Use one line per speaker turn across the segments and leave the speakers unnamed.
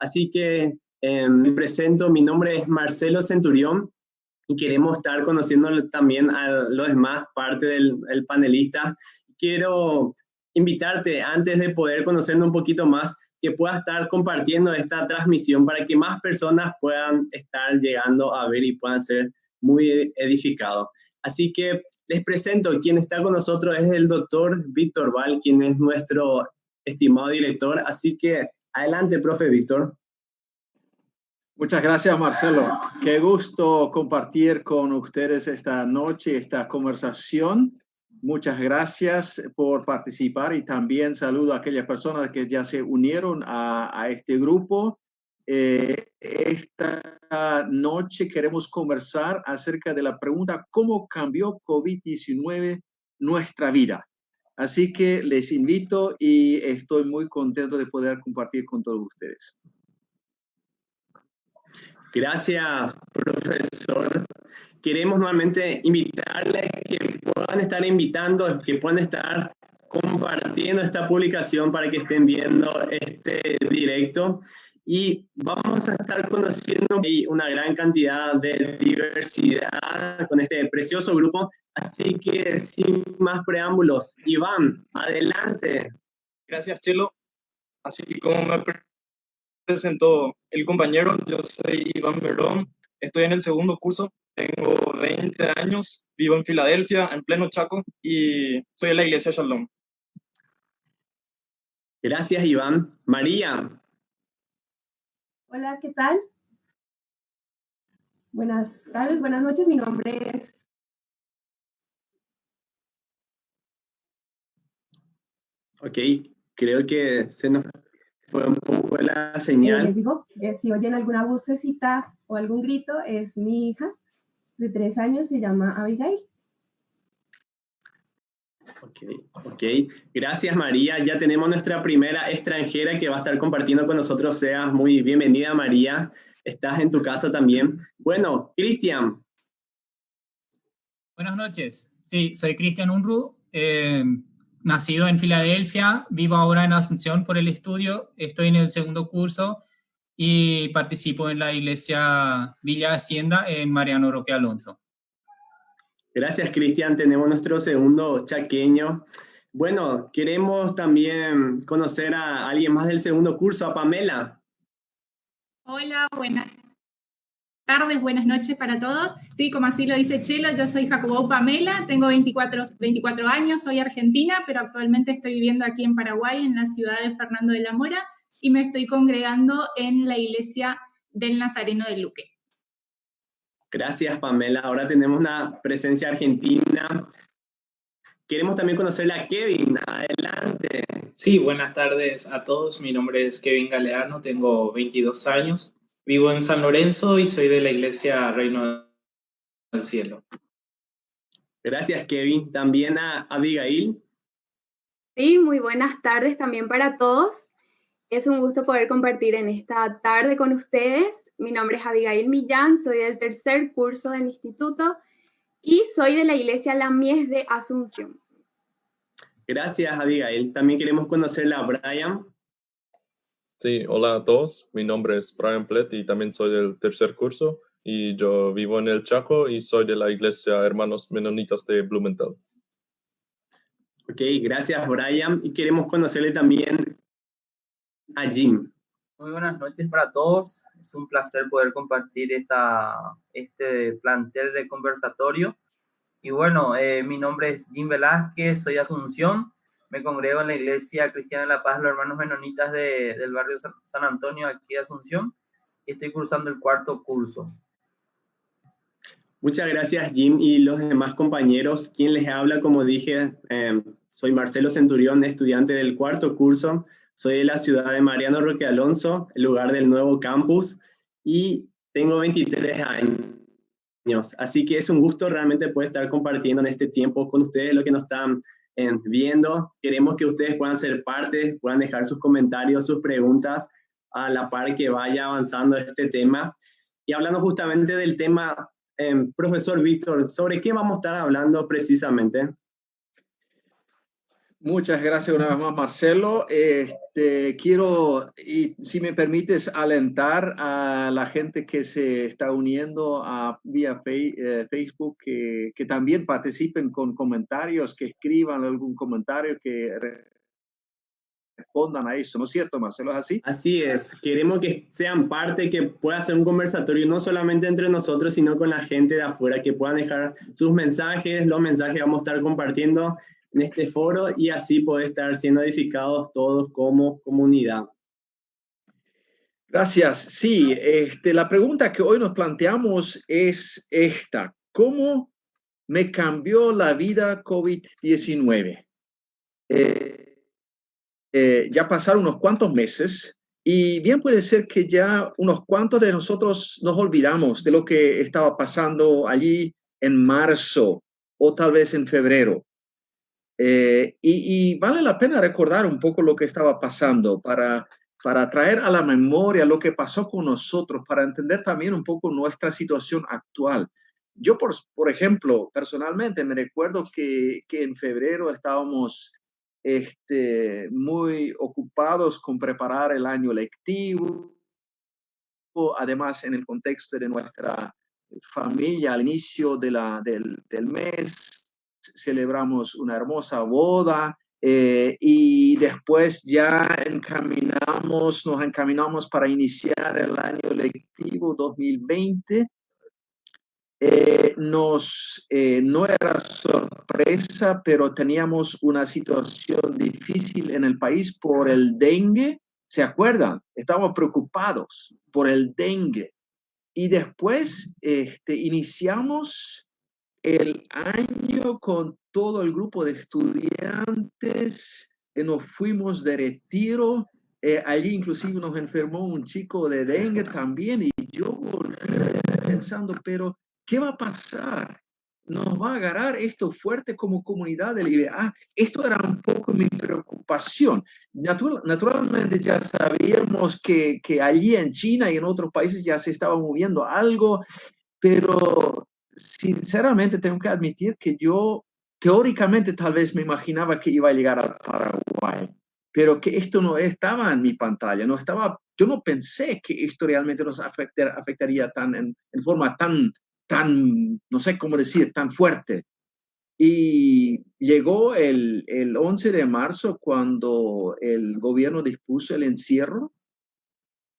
Así que me presento, mi nombre es Marcelo Centurión y queremos estar conociendo también a los demás, parte del panelista. Quiero invitarte, antes de poder conocernos un poquito más, que puedas estar compartiendo esta transmisión para que más personas puedan estar llegando a ver y puedan ser muy edificados. Así que les presento, quien está con nosotros es el doctor Víctor Val, quien es nuestro estimado director. Así que adelante, profe Víctor.
Muchas gracias, Marcelo. Qué gusto compartir con ustedes esta noche, esta conversación. Muchas gracias por participar y también saludo a aquellas personas que ya se unieron a este grupo. Esta noche queremos conversar acerca de la pregunta ¿cómo cambió COVID-19 nuestra vida? Así que les invito y estoy muy contento de poder compartir con todos ustedes.
Gracias, profesor. Queremos nuevamente invitarles que puedan estar invitando, que puedan estar compartiendo esta publicación para que estén viendo este directo. Y vamos a estar conociendo una gran cantidad de diversidad con este precioso grupo. Así que sin más preámbulos, Iván, adelante.
Gracias, Chelo. Así como me presentó el compañero, yo soy Iván Verón, estoy en el segundo curso, tengo 20 años, vivo en Filadelfia, en pleno Chaco, y soy de la iglesia Shalom.
Gracias, Iván. María.
Hola, ¿qué tal? Buenas tardes, buenas noches, mi nombre es...
Ok, creo que se nos fue un poco la señal.
Les digo, si oyen alguna vocecita o algún grito, es mi hija de 3 años, se llama Abigail.
Ok. Gracias, María. Ya tenemos nuestra primera extranjera que va a estar compartiendo con nosotros. Seas muy bienvenida, María. Estás en tu casa también. Bueno, Cristian.
Buenas noches. Sí, soy Cristian Unruh. Nacido en Filadelfia, vivo ahora en Asunción por el estudio, estoy en el segundo curso y participo en la iglesia Villa Hacienda en Mariano Roque Alonso.
Gracias, Cristian. Tenemos nuestro segundo chaqueño. Bueno, queremos también conocer a alguien más del segundo curso, a Pamela.
Hola, buenas tardes, buenas noches para todos. Sí, como así lo dice Chelo, yo soy Jacobo Pamela, tengo 24 años, soy argentina, pero actualmente estoy viviendo aquí en Paraguay, en la ciudad de Fernando de la Mora, y me estoy congregando en la iglesia del Nazareno de Luque.
Gracias, Pamela. Ahora tenemos una presencia argentina. Queremos también conocerle a Kevin. Adelante.
Sí, buenas tardes a todos. Mi nombre es Kevin Galeano, tengo 22 años. Vivo en San Lorenzo y soy de la iglesia Reino del Cielo.
Gracias, Kevin. También a Abigail.
Sí, muy buenas tardes también para todos. Es un gusto poder compartir en esta tarde con ustedes. Mi nombre es Abigail Millán, soy del tercer curso del instituto y soy de la iglesia La Mies de Asunción.
Gracias, Abigail. También queremos conocerla a Brian.
Sí, hola a todos. Mi nombre es Brian Plett y también soy del tercer curso y yo vivo en el Chaco y soy de la iglesia Hermanos Menonitas de Blumenthal.
Ok, gracias, Brian. Y queremos conocerle también a Jim.
Muy buenas noches para todos. Es un placer poder compartir este plantel de conversatorio. Y bueno, mi nombre es Jim Velázquez, soy de Asunción. Me congrego en la Iglesia Cristiana de la Paz, los Hermanos Menonitas del barrio San Antonio, aquí de Asunción. Y estoy cursando el cuarto curso.
Muchas gracias, Jim, y los demás compañeros. Quien les habla, como dije, soy Marcelo Centurión, estudiante del cuarto curso. Soy de la ciudad de Mariano Roque Alonso, el lugar del nuevo campus, y tengo 23 años. Así que es un gusto realmente poder estar compartiendo en este tiempo con ustedes lo que nos están viendo. Queremos que ustedes puedan ser parte, puedan dejar sus comentarios, sus preguntas a la par que vaya avanzando este tema. Y hablando justamente del tema, profesor Víctor, ¿sobre qué vamos a estar hablando precisamente?
Muchas gracias una vez más, Marcelo. Quiero, y si me permites, alentar a la gente que se está uniendo vía Facebook, que también participen con comentarios, que escriban algún comentario, que respondan a eso. ¿No es cierto, Marcelo? ¿Es así?
Así es. Queremos que sean parte, que pueda ser un conversatorio, no solamente entre nosotros, sino con la gente de afuera, que puedan dejar sus mensajes. Los mensajes vamos a estar compartiendo en este foro y así poder estar siendo edificados todos como comunidad.
Gracias. Sí, la pregunta que hoy nos planteamos es esta. ¿Cómo me cambió la vida COVID-19? Ya pasaron unos cuantos meses y bien puede ser que ya unos cuantos de nosotros nos olvidamos de lo que estaba pasando allí en marzo o tal vez en febrero. Y vale la pena recordar un poco lo que estaba pasando para traer a la memoria lo que pasó con nosotros, para entender también un poco nuestra situación actual. Yo, por ejemplo, personalmente me recuerdo que en febrero estábamos muy ocupados con preparar el año lectivo, además en el contexto de nuestra familia al inicio del mes. Celebramos una hermosa boda y después ya nos encaminamos para iniciar el año lectivo 2020. No era sorpresa, pero teníamos una situación difícil en el país por el dengue. ¿Se acuerdan? Estábamos preocupados por el dengue. Y después iniciamos el año con todo el grupo de estudiantes, nos fuimos de retiro, allí inclusive nos enfermó un chico de dengue también y yo volví pensando, pero ¿qué va a pasar? ¿Nos va a agarrar esto fuerte como comunidad del IBA? Esto era un poco mi preocupación. Naturalmente ya sabíamos que allí en China y en otros países ya se estaba moviendo algo, pero sinceramente tengo que admitir que yo teóricamente tal vez me imaginaba que iba a llegar a Paraguay, pero que esto no estaba en mi pantalla, yo no pensé que esto realmente nos afectaría en forma tan, no sé cómo decir, tan fuerte. Y llegó el 11 de marzo cuando el gobierno dispuso el encierro.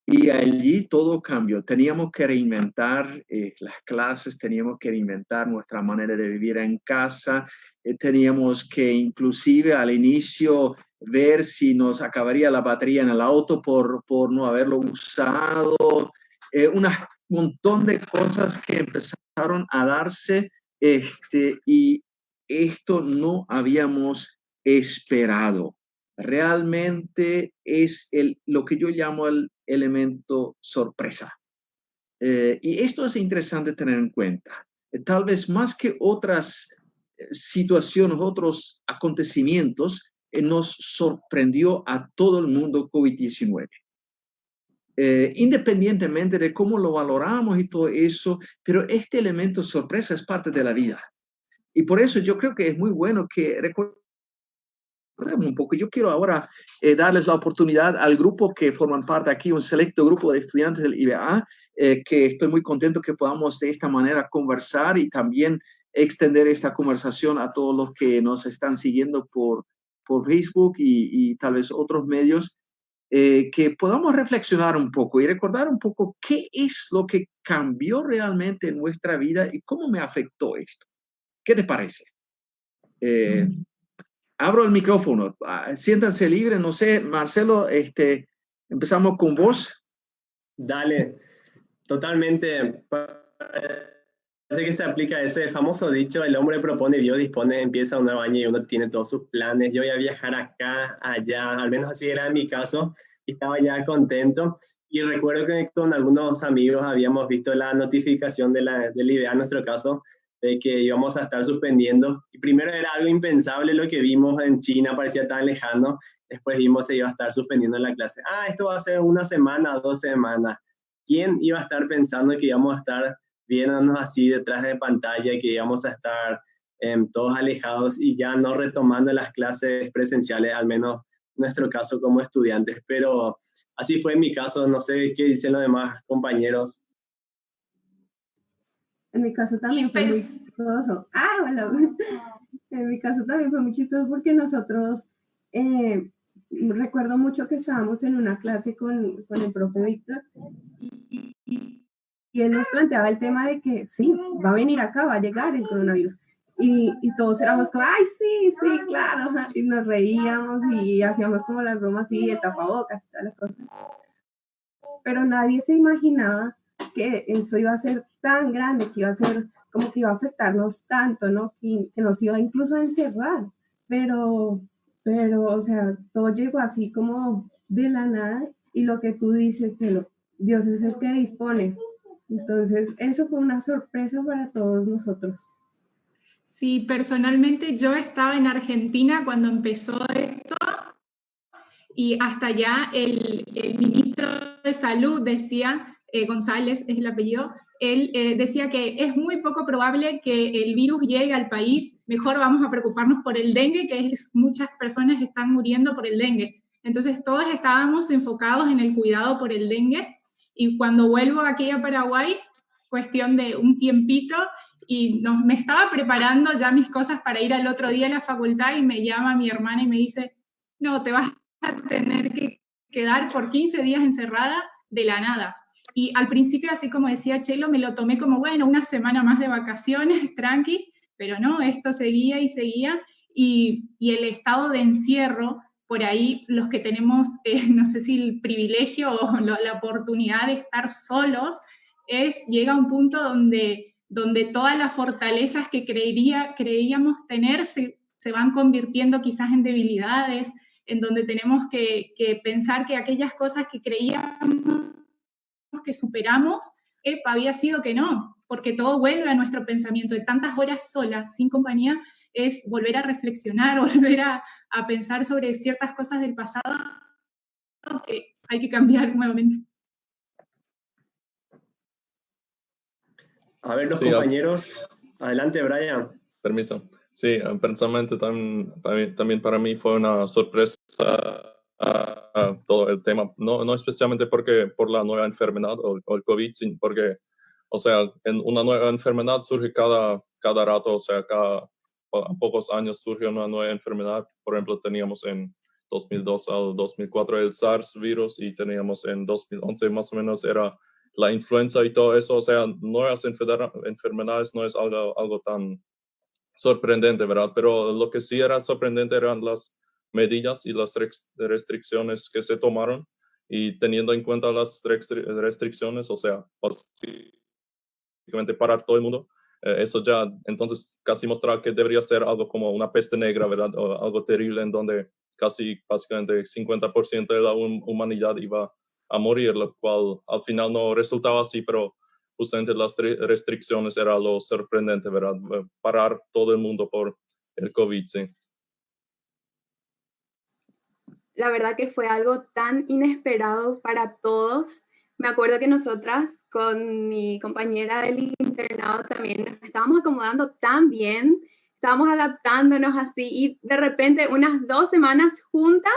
Y allí todo cambió. Teníamos que reinventar las clases, teníamos que reinventar nuestra manera de vivir en casa, teníamos que inclusive al inicio ver si nos acabaría la batería en el auto por no haberlo usado. Un montón de cosas que empezaron a darse y esto no habíamos esperado. Realmente es lo que yo llamo el elemento sorpresa. Y esto es interesante tener en cuenta. Tal vez más que otras situaciones, otros acontecimientos, nos sorprendió a todo el mundo COVID-19. Independientemente de cómo lo valoramos y todo eso, pero este elemento sorpresa es parte de la vida. Y por eso yo creo que es muy bueno que recordemos un poco. Yo quiero ahora darles la oportunidad al grupo que forman parte aquí, un selecto grupo de estudiantes del IBA, que estoy muy contento que podamos de esta manera conversar y también extender esta conversación a todos los que nos están siguiendo por Facebook y tal vez otros medios, que podamos reflexionar un poco y recordar un poco qué es lo que cambió realmente en nuestra vida y cómo me afectó esto. ¿Qué te parece? Abro el micrófono, siéntanse libres, no sé, Marcelo, empezamos con vos.
Dale, totalmente. Parece que se aplica ese famoso dicho, el hombre propone, Dios dispone, empieza un nuevo año y uno tiene todos sus planes. Yo voy a viajar acá, allá, al menos así era en mi caso, y estaba ya contento. Y recuerdo que con algunos amigos habíamos visto la notificación del IBA, en nuestro caso, de que íbamos a estar suspendiendo. Y primero era algo impensable lo que vimos en China, parecía tan lejano. Después vimos que se iba a estar suspendiendo la clase. Esto va a ser 1 semana, 2 semanas. ¿Quién iba a estar pensando que íbamos a estar viéndonos así detrás de pantalla, que íbamos a estar todos alejados y ya no retomando las clases presenciales, al menos nuestro caso como estudiantes. Pero así fue en mi caso, no sé qué dicen los demás compañeros.
En mi caso también fue muy chistoso. Hola. En mi caso también fue muy chistoso porque nosotros, recuerdo mucho que estábamos en una clase con el profe Víctor y él nos planteaba el tema de que sí, va a venir acá, va a llegar el coronavirus. Y todos éramos como, ay, sí, sí, claro. Y nos reíamos y hacíamos como las bromas así, de tapabocas y todas las cosas. Pero nadie se imaginaba que eso iba a ser tan grande, que iba a ser como que iba a afectarnos tanto, ¿no? Que nos iba incluso a encerrar. Pero, o sea, todo llegó así como de la nada y lo que tú dices, Chelo, Dios es el que dispone. Entonces, eso fue una sorpresa para todos nosotros.
Sí, personalmente yo estaba en Argentina cuando empezó esto y hasta allá el ministro de Salud decía, González es el apellido, él decía que es muy poco probable que el virus llegue al país, mejor vamos a preocuparnos por el dengue, que muchas personas están muriendo por el dengue. Entonces todos estábamos enfocados en el cuidado por el dengue y cuando vuelvo aquí a Paraguay, cuestión de un tiempito, y me estaba preparando ya mis cosas para ir al otro día a la facultad y me llama mi hermana y me dice, no, te vas a tener que quedar por 15 días encerrada de la nada. Y al principio, así como decía Chelo, me lo tomé como, bueno, una semana más de vacaciones, tranqui, pero no, esto seguía y seguía, y el estado de encierro, por ahí los que tenemos, no sé si el privilegio o la oportunidad de estar solos, llega a un punto donde todas las fortalezas que creíamos tener se van convirtiendo quizás en debilidades, en donde tenemos que pensar que aquellas cosas que creíamos que superamos, había sido que no, porque todo vuelve a nuestro pensamiento. De tantas horas solas, sin compañía, es volver a reflexionar, volver a pensar sobre ciertas cosas del pasado que hay que cambiar nuevamente.
A ver, los compañeros. Adelante, Brian.
Permiso. Sí, personalmente también para mí fue una sorpresa todo el tema, no especialmente por la nueva enfermedad o el COVID, sino porque, o sea, una nueva enfermedad surge cada rato, o sea, a pocos años surge una nueva enfermedad. Por ejemplo, teníamos en 2002 al 2004 el SARS virus y teníamos en 2011 más o menos era la influenza y todo eso. O sea, nuevas enfermedades no es algo tan sorprendente, ¿verdad? Pero lo que sí era sorprendente eran las medidas y las restricciones que se tomaron, y teniendo en cuenta las restricciones, o sea, básicamente parar todo el mundo, eso ya entonces casi mostraba que debería ser algo como una peste negra, ¿verdad? O algo terrible en donde casi básicamente 50% de la humanidad iba a morir, lo cual al final no resultaba así, pero justamente las restricciones era lo sorprendente, ¿verdad? Parar todo el mundo por el COVID, sí.
La verdad que fue algo tan inesperado para todos. Me acuerdo que nosotras con mi compañera del internado también nos estábamos acomodando tan bien, estábamos adaptándonos así, y de repente unas 2 semanas juntas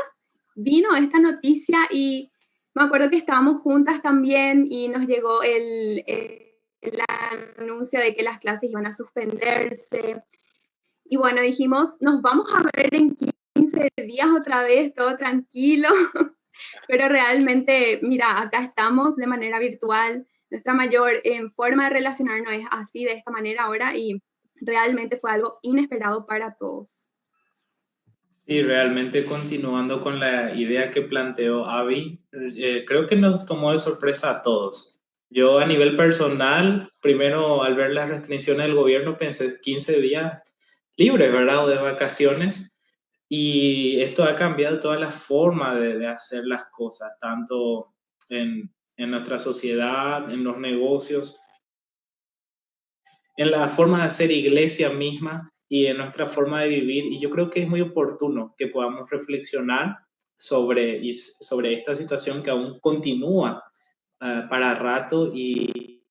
vino esta noticia y me acuerdo que estábamos juntas también y nos llegó el anuncio de que las clases iban a suspenderse. Y bueno, dijimos, nos vamos a ver en 15 días otra vez, todo tranquilo. Pero realmente, mira, acá estamos de manera virtual. Nuestra mayor forma de relacionarnos es así, de esta manera ahora, y realmente fue algo inesperado para todos.
Sí, realmente continuando con la idea que planteó Avi, creo que nos tomó de sorpresa a todos. Yo a nivel personal, primero al ver las restricciones del gobierno pensé 15 días libres, ¿verdad? O de vacaciones. Y esto ha cambiado toda la forma de hacer las cosas, tanto en nuestra sociedad, en los negocios, en la forma de hacer iglesia misma y en nuestra forma de vivir. Y yo creo que es muy oportuno que podamos reflexionar sobre esta situación que aún continúa para rato y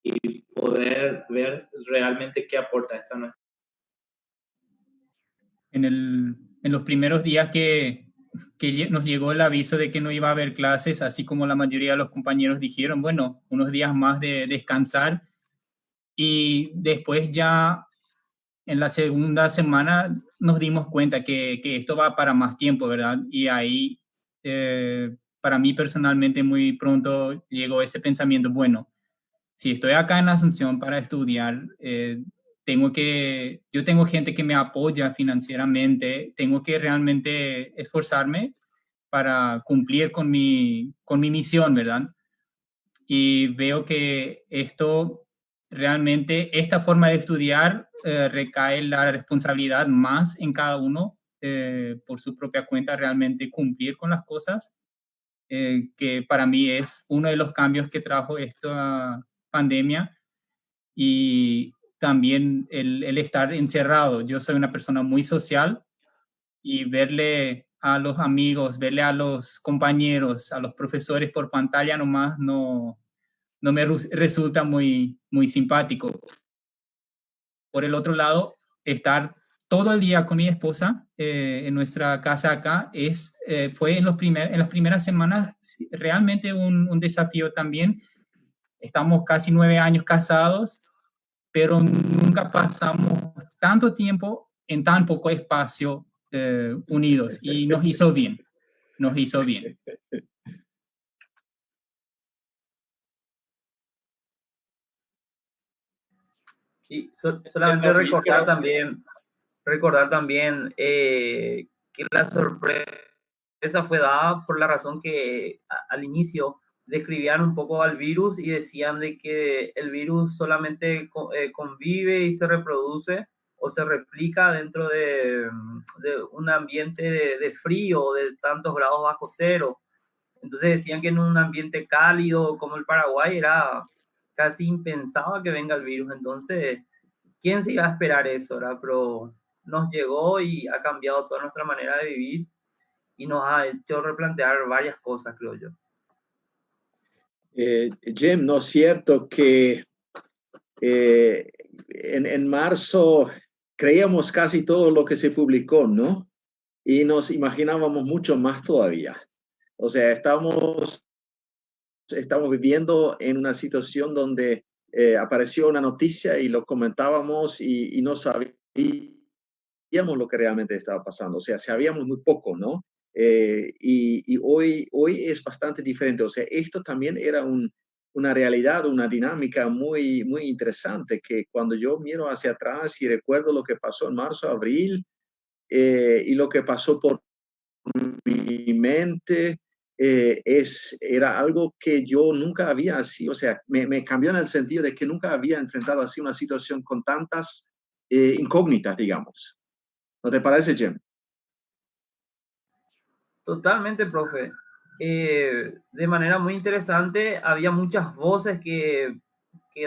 poder ver realmente qué aporta esta nuestra.
en los primeros días que nos llegó el aviso de que no iba a haber clases, así como la mayoría de los compañeros dijeron, bueno, unos días más de descansar. Y después ya en la segunda semana nos dimos cuenta que esto va para más tiempo, ¿verdad? Y ahí, para mí personalmente, muy pronto llegó ese pensamiento, bueno, si estoy acá en Asunción para estudiar, yo tengo gente que me apoya financieramente, tengo que realmente esforzarme para cumplir con mi misión, ¿verdad? Y veo que realmente esta forma de estudiar recae la responsabilidad más en cada uno por su propia cuenta, realmente cumplir con las cosas, que para mí es uno de los cambios que trajo esta pandemia. Y también el estar encerrado. Yo soy una persona muy social y verle a los amigos, verle a los compañeros, a los profesores por pantalla nomás no me resulta muy, muy simpático. Por el otro lado, estar todo el día con mi esposa en nuestra casa acá fue en las primeras semanas realmente un desafío también. Estamos casi 9 años casados, pero nunca pasamos tanto tiempo en tan poco espacio unidos, y nos hizo bien.
Y solamente recordar también que la sorpresa fue dada por la razón que al inicio describían un poco al virus y decían de que el virus solamente convive y se reproduce o se replica dentro de un ambiente de frío, de tantos grados bajo cero. Entonces decían que en un ambiente cálido como el Paraguay era casi impensado que venga el virus. Entonces, ¿quién se iba a esperar eso, verdad? Pero nos llegó y ha cambiado toda nuestra manera de vivir y nos ha hecho replantear varias cosas, creo yo.
Jim, ¿no es cierto que en marzo creíamos casi todo lo que se publicó, ¿no? Y nos imaginábamos mucho más todavía. O sea, estamos viviendo en una situación donde apareció una noticia y lo comentábamos y no sabíamos lo que realmente estaba pasando. O sea, sabíamos muy poco, ¿no? Y hoy es bastante diferente. O sea, esto también era una realidad, una dinámica muy, muy interesante, que cuando yo miro hacia atrás y recuerdo lo que pasó en marzo, abril, y lo que pasó por mi mente, era algo que yo nunca había así, o sea, me cambió en el sentido de que nunca había enfrentado así una situación con tantas incógnitas, digamos. ¿No te parece, Jim?
Totalmente, profe. De manera muy interesante, había muchas voces que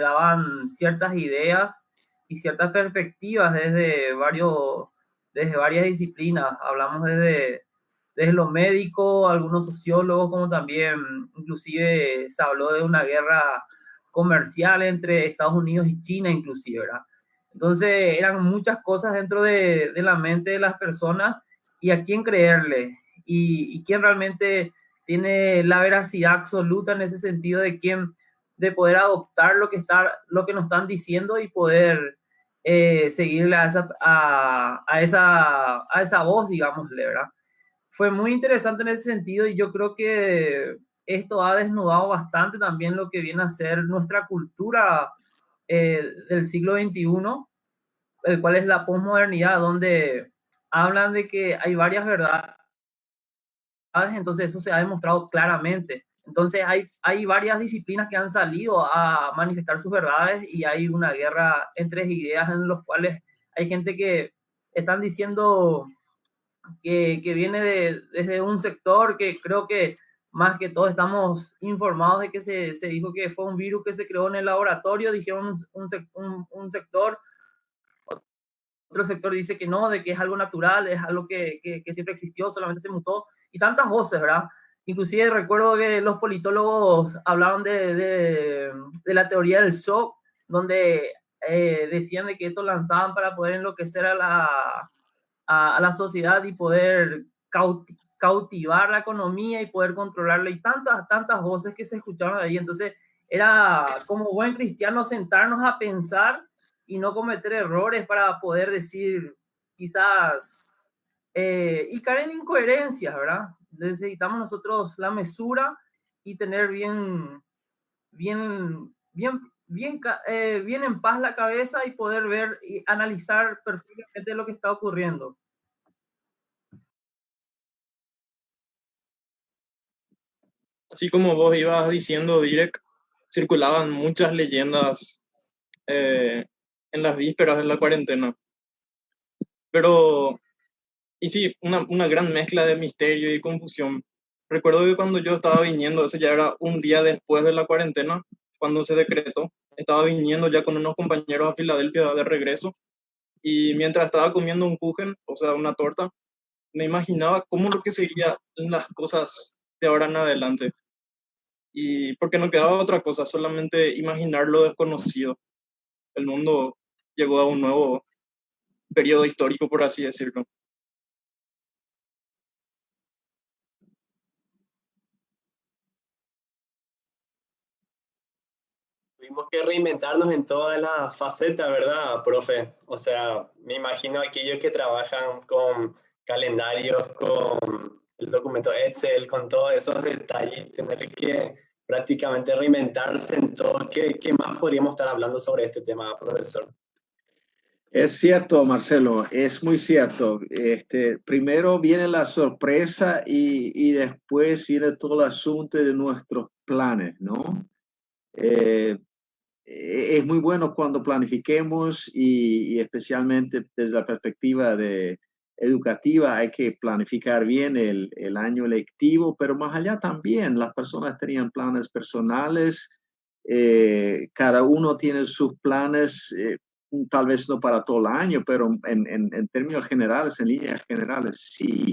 daban ciertas ideas y ciertas perspectivas desde varias disciplinas. Hablamos desde lo médico, algunos sociólogos, como también inclusive se habló de una guerra comercial entre Estados Unidos y China, inclusive, ¿verdad? Entonces eran muchas cosas dentro de la mente de las personas y a quién creerle y quién realmente tiene la veracidad absoluta en ese sentido de poder adoptar lo que nos están diciendo y poder seguirle a esa voz, digámosle, ¿verdad? Fue muy interesante en ese sentido y yo creo que esto ha desnudado bastante también lo que viene a ser nuestra cultura del siglo XXI, el cual es la posmodernidad, donde hablan de que hay varias verdades, entonces eso se ha demostrado claramente. Entonces hay varias disciplinas que han salido a manifestar sus verdades y hay una guerra entre ideas en los cuales hay gente que están diciendo que viene desde un sector que creo que más que todo estamos informados de que se dijo que fue un virus que se creó en el laboratorio, dijeron un sector, otro sector dice que no, de que es algo natural, es algo que siempre existió, solamente se mutó, y tantas voces, ¿verdad? Inclusive recuerdo que los politólogos hablaban de la teoría del shock, donde decían de que esto lanzaban para poder enloquecer a a la sociedad y poder cautivar la economía y poder controlarla, y tantas voces que se escucharon ahí. Entonces era como buen cristiano sentarnos a pensar y no cometer errores para poder decir quizás y caer en incoherencias, ¿verdad? Necesitamos nosotros la mesura y tener bien en paz la cabeza y poder ver y analizar perfectamente lo que está ocurriendo.
Así como vos ibas diciendo, Direk, circulaban muchas leyendas en las vísperas de la cuarentena. Pero, y sí, una gran mezcla de misterio y confusión. Recuerdo que cuando yo estaba viniendo, eso ya era un día después de la cuarentena, cuando se decretó, estaba viniendo ya con unos compañeros a Filadelfia de regreso, y mientras estaba comiendo un kuchen, o sea, una torta, me imaginaba cómo lo que serían las cosas de ahora en adelante. Y porque no quedaba otra cosa, solamente imaginar lo desconocido. El mundo llegó a un nuevo periodo histórico, por así decirlo.
Tuvimos que reinventarnos en todas las facetas, ¿verdad, profe? O sea, me imagino aquellos que trabajan con calendarios, con el documento Excel, con todos esos detalles, tener que prácticamente reinventarse en todo. ¿Qué más podríamos estar hablando sobre este tema, profesor?
Es cierto, Marcelo, es muy cierto. Primero viene la sorpresa y después viene todo el asunto de nuestros planes, ¿no? Es muy bueno cuando planifiquemos y especialmente desde la perspectiva educativa hay que planificar bien el año lectivo, pero más allá también las personas tenían planes personales, cada uno tiene sus planes, tal vez no para todo el año, pero en términos generales, en líneas generales, sí.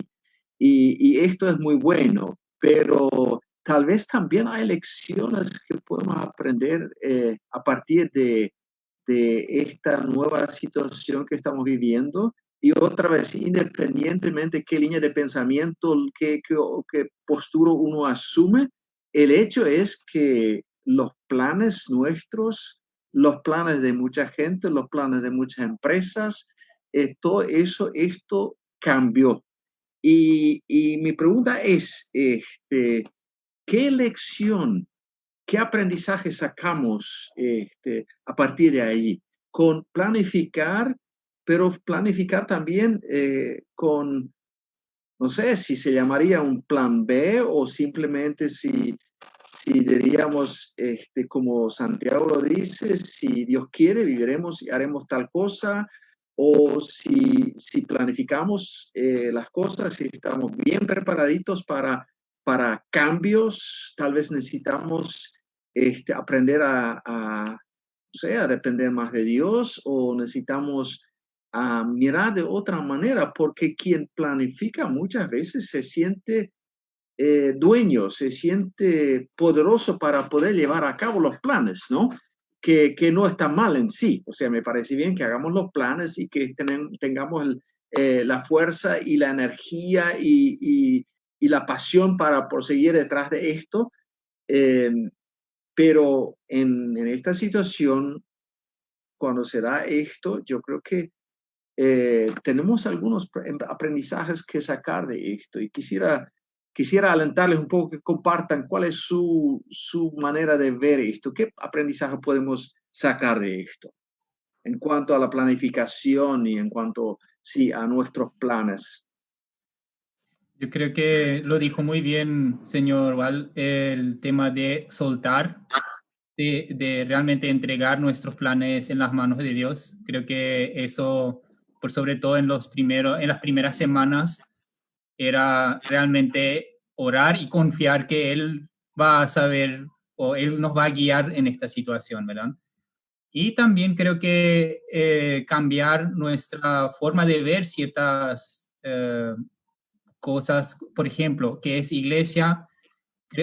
Y esto es muy bueno, pero tal vez también hay lecciones que podemos aprender a partir de esta nueva situación que estamos viviendo. Y otra vez, independientemente de qué línea de pensamiento, qué postura uno asume, el hecho es que los planes nuestros, los planes de mucha gente, los planes de muchas empresas, todo eso, esto cambió. Y mi pregunta es, ¿qué lección, qué aprendizaje sacamos a partir de ahí? Con planificar, pero planificar también con, no sé si se llamaría un plan B o simplemente si diríamos, como Santiago lo dice, si Dios quiere, viviremos y haremos tal cosa, o si planificamos las cosas, si estamos bien preparaditos para cambios, tal vez necesitamos aprender a depender más de Dios, o necesitamos mirar de otra manera, porque quien planifica muchas veces se siente dueño, se siente poderoso para poder llevar a cabo los planes, ¿no? Que no está mal en sí. O sea, me parece bien que hagamos los planes y que tengamos la fuerza y la energía y la pasión para proseguir detrás de esto. Pero en esta situación, cuando se da esto, yo creo que tenemos algunos aprendizajes que sacar de esto, y quisiera alentarles un poco que compartan cuál es su manera de ver esto. ¿Qué aprendizaje podemos sacar de esto en cuanto a la planificación y en cuanto, sí, a nuestros planes?
Yo creo que lo dijo muy bien, señor Val, el tema de soltar, de realmente entregar nuestros planes en las manos de Dios. Creo que eso, por sobre todo en las primeras semanas, era realmente orar y confiar que Él va a saber o Él nos va a guiar en esta situación, ¿verdad? Y también creo que cambiar nuestra forma de ver ciertas cosas, por ejemplo, que es iglesia.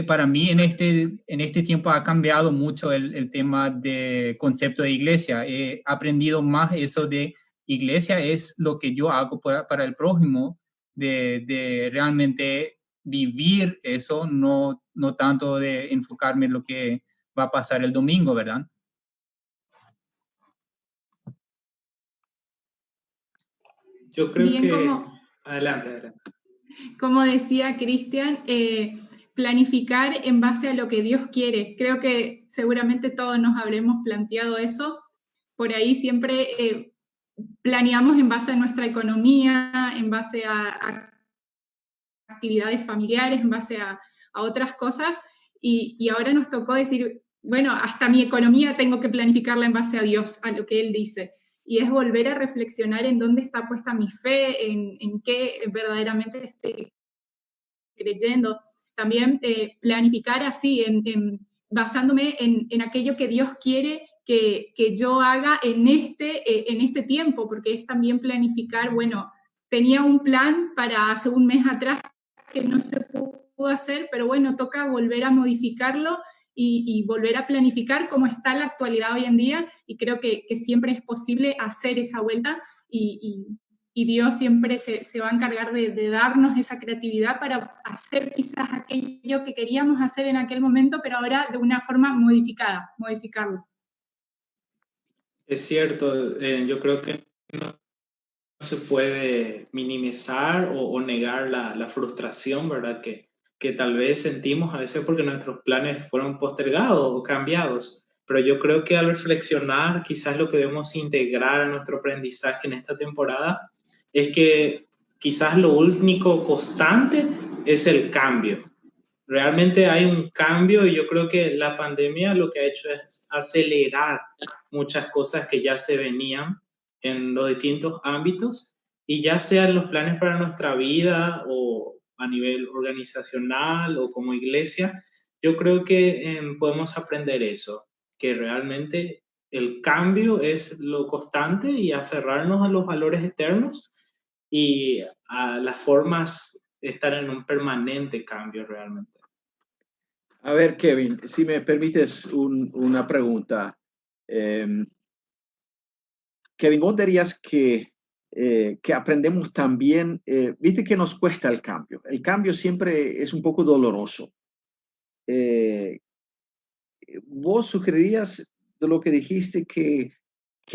Para mí en este tiempo ha cambiado mucho el tema de concepto de iglesia. He aprendido más eso de iglesia es lo que yo hago para el prójimo, de realmente vivir eso, no tanto de enfocarme en lo que va a pasar el domingo, ¿verdad?
Yo creo
Bien,
que... Adelante.
Como decía Cristian, planificar en base a lo que Dios quiere. Creo que seguramente todos nos habremos planteado eso. Por ahí siempre planeamos en base a nuestra economía, en base a actividades familiares, en base a otras cosas, y ahora nos tocó decir, bueno, hasta mi economía tengo que planificarla en base a Dios, a lo que Él dice. Y es volver a reflexionar en dónde está puesta mi fe, en qué verdaderamente estoy creyendo. También planificar así, basándome en aquello que Dios quiere que yo haga en este tiempo, porque es también planificar, bueno, tenía un plan para hace un mes atrás que no se pudo hacer, pero bueno, toca volver a modificarlo y volver a planificar cómo está la actualidad hoy en día, y creo que siempre es posible hacer esa vuelta, y Dios siempre se va a encargar de darnos esa creatividad para hacer quizás aquello que queríamos hacer en aquel momento, pero ahora de una forma modificarlo.
Es cierto, yo creo que no se puede minimizar o negar la frustración, ¿verdad? Que tal vez sentimos a veces porque nuestros planes fueron postergados o cambiados. Pero yo creo que al reflexionar, quizás lo que debemos integrar a nuestro aprendizaje en esta temporada es que quizás lo único constante es el cambio. Realmente hay un cambio, y yo creo que la pandemia lo que ha hecho es acelerar muchas cosas que ya se venían en los distintos ámbitos, y ya sean los planes para nuestra vida o a nivel organizacional o como iglesia. Yo creo que podemos aprender eso, que realmente el cambio es lo constante, y aferrarnos a los valores eternos y a las formas de estar en un permanente cambio realmente.
A ver, Kevin, si me permites una pregunta. Kevin, vos dirías que aprendemos también, viste que nos cuesta el cambio. El cambio siempre es un poco doloroso. ¿Vos sugerirías de lo que dijiste que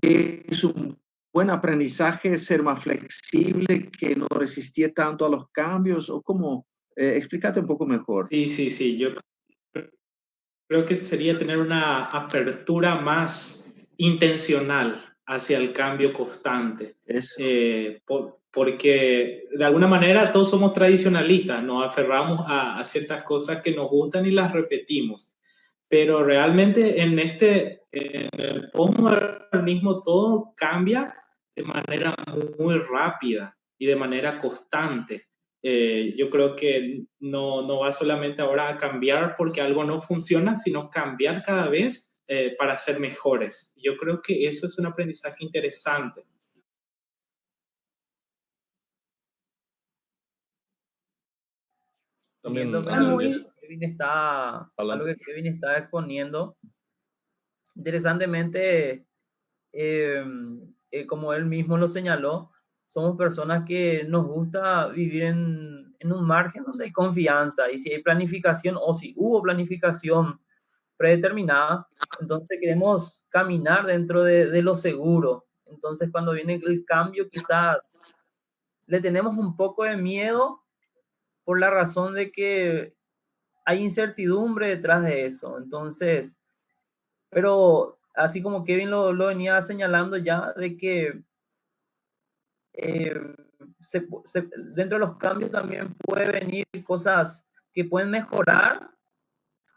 es un buen aprendizaje ser más flexible, que no resistir tanto a los cambios? ¿O cómo? Explícate un poco mejor.
Sí, yo creo que sería tener una apertura más intencional hacia el cambio constante. Porque de alguna manera todos somos tradicionalistas, nos aferramos a ciertas cosas que nos gustan y las repetimos. Pero realmente en el postmodernismo todo cambia de manera muy rápida y de manera constante. Yo creo que no va solamente ahora a cambiar porque algo no funciona, sino cambiar cada vez para ser mejores. Yo creo que eso es un aprendizaje interesante.
También algo que Kevin está exponiendo. Interesantemente, como él mismo lo señaló, somos personas que nos gusta vivir en un margen donde hay confianza, y si hay planificación o si hubo planificación predeterminada, entonces queremos caminar dentro de lo seguro. Entonces cuando viene el cambio quizás le tenemos un poco de miedo por la razón de que hay incertidumbre detrás de eso. Entonces, pero así como Kevin lo venía señalando ya, de que dentro de los cambios también puede venir cosas que pueden mejorar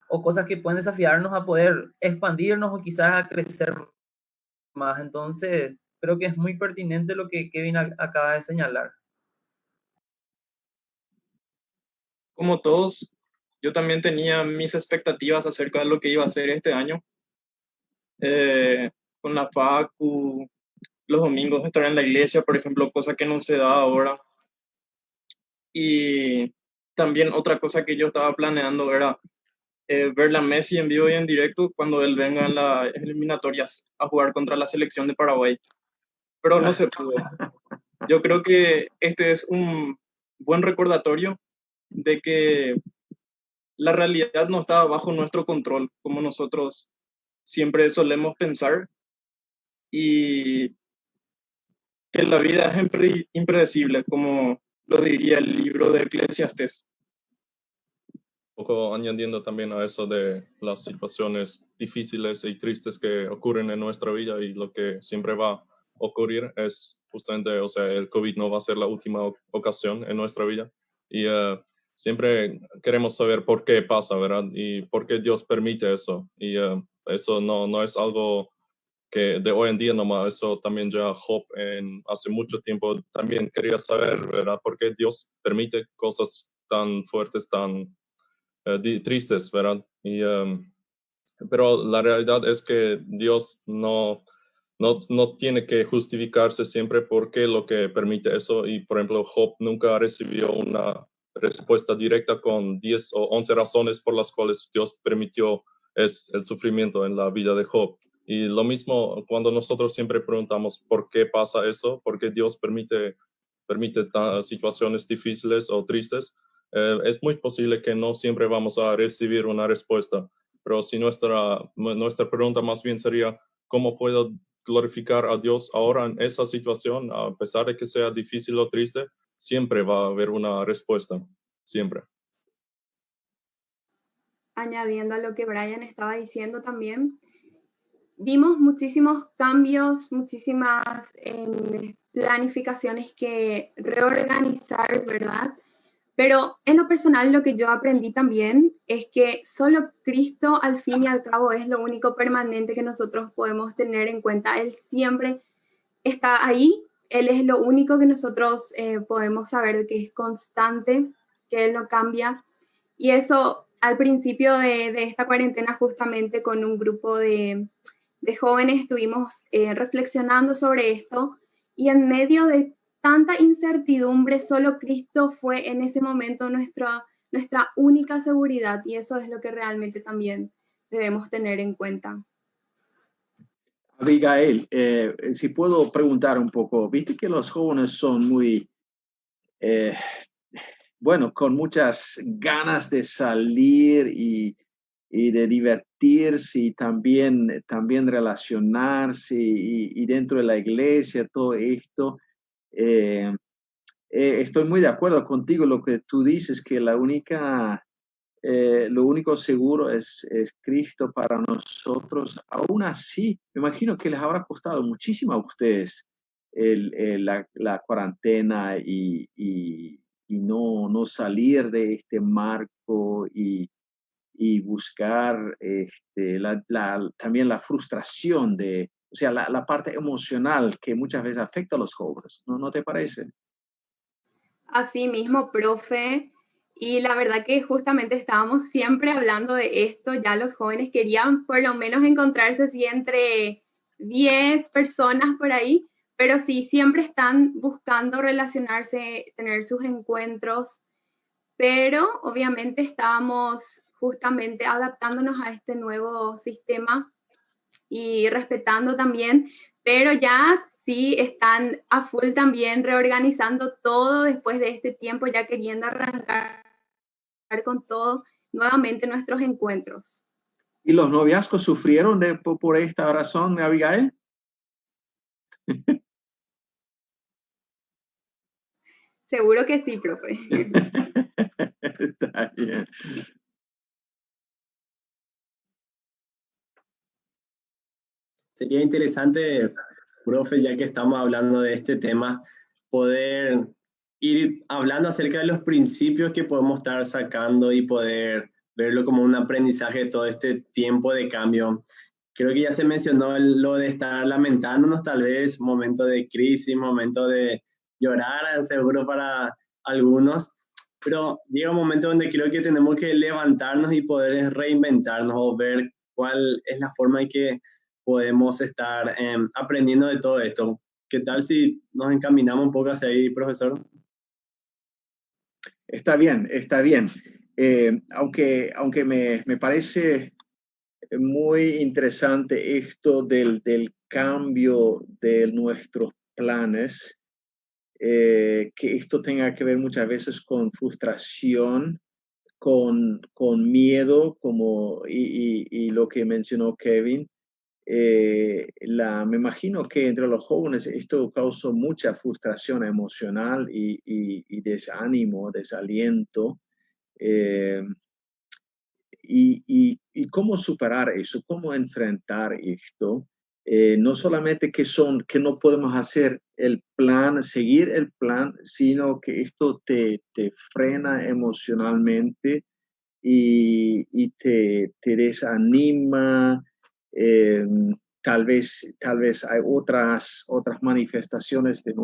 o cosas que pueden desafiarnos a poder expandirnos o quizás a crecer más. Entonces, creo que es muy pertinente lo que Kevin acaba de señalar.
Como todos, yo también tenía mis expectativas acerca de lo que iba a hacer este año. Con la facu, los domingos estar en la iglesia, por ejemplo, cosa que no se da ahora. Y también otra cosa que yo estaba planeando era ver a Messi en vivo y en directo cuando él venga en las eliminatorias a jugar contra la selección de Paraguay. pero no se pudo. Yo creo que este es un buen recordatorio de que la realidad no está bajo nuestro control, como nosotros siempre solemos pensar, y que la vida es impredecible, como lo diría el libro de Eclesiastés.
Un poco añadiendo también a eso de las situaciones difíciles y tristes que ocurren en nuestra vida, y lo que siempre va a ocurrir es justamente, o sea, el COVID no va a ser la última ocasión en nuestra vida, y siempre queremos saber por qué pasa, ¿verdad? Y por qué Dios permite eso, y eso no es algo que de hoy en día nomás, eso también ya Job hace mucho tiempo también quería saber, ¿verdad? ¿Por qué Dios permite cosas tan fuertes, tan tristes, ¿verdad? Pero la realidad es que Dios no tiene que justificarse siempre porque lo que permite eso, y por ejemplo Job nunca recibió una respuesta directa con 10 o 11 razones por las cuales Dios permitió el sufrimiento en la vida de Job. Y lo mismo cuando nosotros siempre preguntamos por qué pasa eso, por qué Dios permite situaciones difíciles o tristes, es muy posible que no siempre vamos a recibir una respuesta. Pero si nuestra pregunta más bien sería, ¿cómo puedo glorificar a Dios ahora en esa situación? A pesar de que sea difícil o triste, siempre va a haber una respuesta, siempre.
Añadiendo a lo que Brian estaba diciendo también, vimos muchísimos cambios, muchísimas planificaciones que reorganizar, ¿verdad? Pero en lo personal lo que yo aprendí también es que solo Cristo al fin y al cabo es lo único permanente que nosotros podemos tener en cuenta. Él siempre está ahí, Él es lo único que nosotros podemos saber que es constante, que Él no cambia. Y eso al principio de esta cuarentena, justamente con un grupo de jóvenes, estuvimos reflexionando sobre esto, y en medio de tanta incertidumbre, solo Cristo fue en ese momento nuestra única seguridad, y eso es lo que realmente también debemos tener en cuenta.
Abigail, si puedo preguntar un poco, viste que los jóvenes son muy, bueno, con muchas ganas de salir y de divertirse, y también relacionarse, y dentro de la iglesia, todo esto. Estoy muy de acuerdo contigo lo que tú dices, que lo único seguro es Cristo para nosotros. Aún así, me imagino que les habrá costado muchísimo a ustedes la cuarentena y no salir de este marco, y buscar también la frustración o sea, la parte emocional que muchas veces afecta a los jóvenes. ¿No te parece?
Así mismo, profe, y la verdad que justamente estábamos siempre hablando de esto. Ya los jóvenes querían por lo menos encontrarse así entre 10 personas por ahí, pero sí, siempre están buscando relacionarse, tener sus encuentros, pero obviamente estábamos justamente adaptándonos a este nuevo sistema y respetando también, pero ya sí están a full también reorganizando todo después de este tiempo, ya queriendo arrancar con todo nuevamente nuestros encuentros.
¿Y los noviazgos sufrieron por esta razón, Abigail?
Seguro que sí, profe.
Está bien.
Sería interesante, profe, ya que estamos hablando de este tema, poder ir hablando acerca de los principios que podemos estar sacando y poder verlo como un aprendizaje de todo este tiempo de cambio. Creo que ya se mencionó lo de estar lamentándonos, tal vez, momento de crisis, momento de llorar, seguro para algunos, pero llega un momento donde creo que tenemos que levantarnos y poder reinventarnos o ver cuál es la forma en que podemos estar aprendiendo de todo esto. ¿Qué tal si nos encaminamos un poco hacia ahí, profesor?
Está bien, está bien. Aunque me parece muy interesante esto del cambio de nuestros planes, que esto tenga que ver muchas veces con frustración, con miedo, y lo que mencionó Kevin. Me imagino que entre los jóvenes esto causó mucha frustración emocional y desánimo, desaliento. Y cómo superar eso, cómo enfrentar esto. No solamente que no podemos hacer el plan, seguir el plan, sino que esto te frena emocionalmente y te desanima. eh, Tal vez hay otras manifestaciones de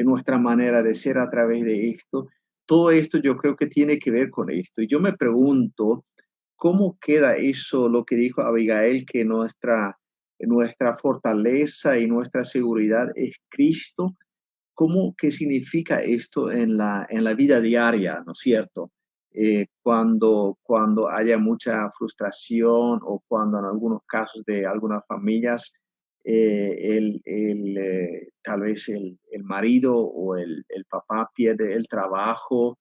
nuestra manera de ser a través de esto. Todo esto yo creo que tiene que ver con esto. Y yo me pregunto, ¿cómo queda eso, lo que dijo Abigail, que nuestra fortaleza y nuestra seguridad es Cristo? ¿Qué significa esto en la vida diaria, ¿no es cierto? Cuando haya mucha frustración o cuando en algunos casos de algunas familias tal vez el marido o el papá pierde el trabajo,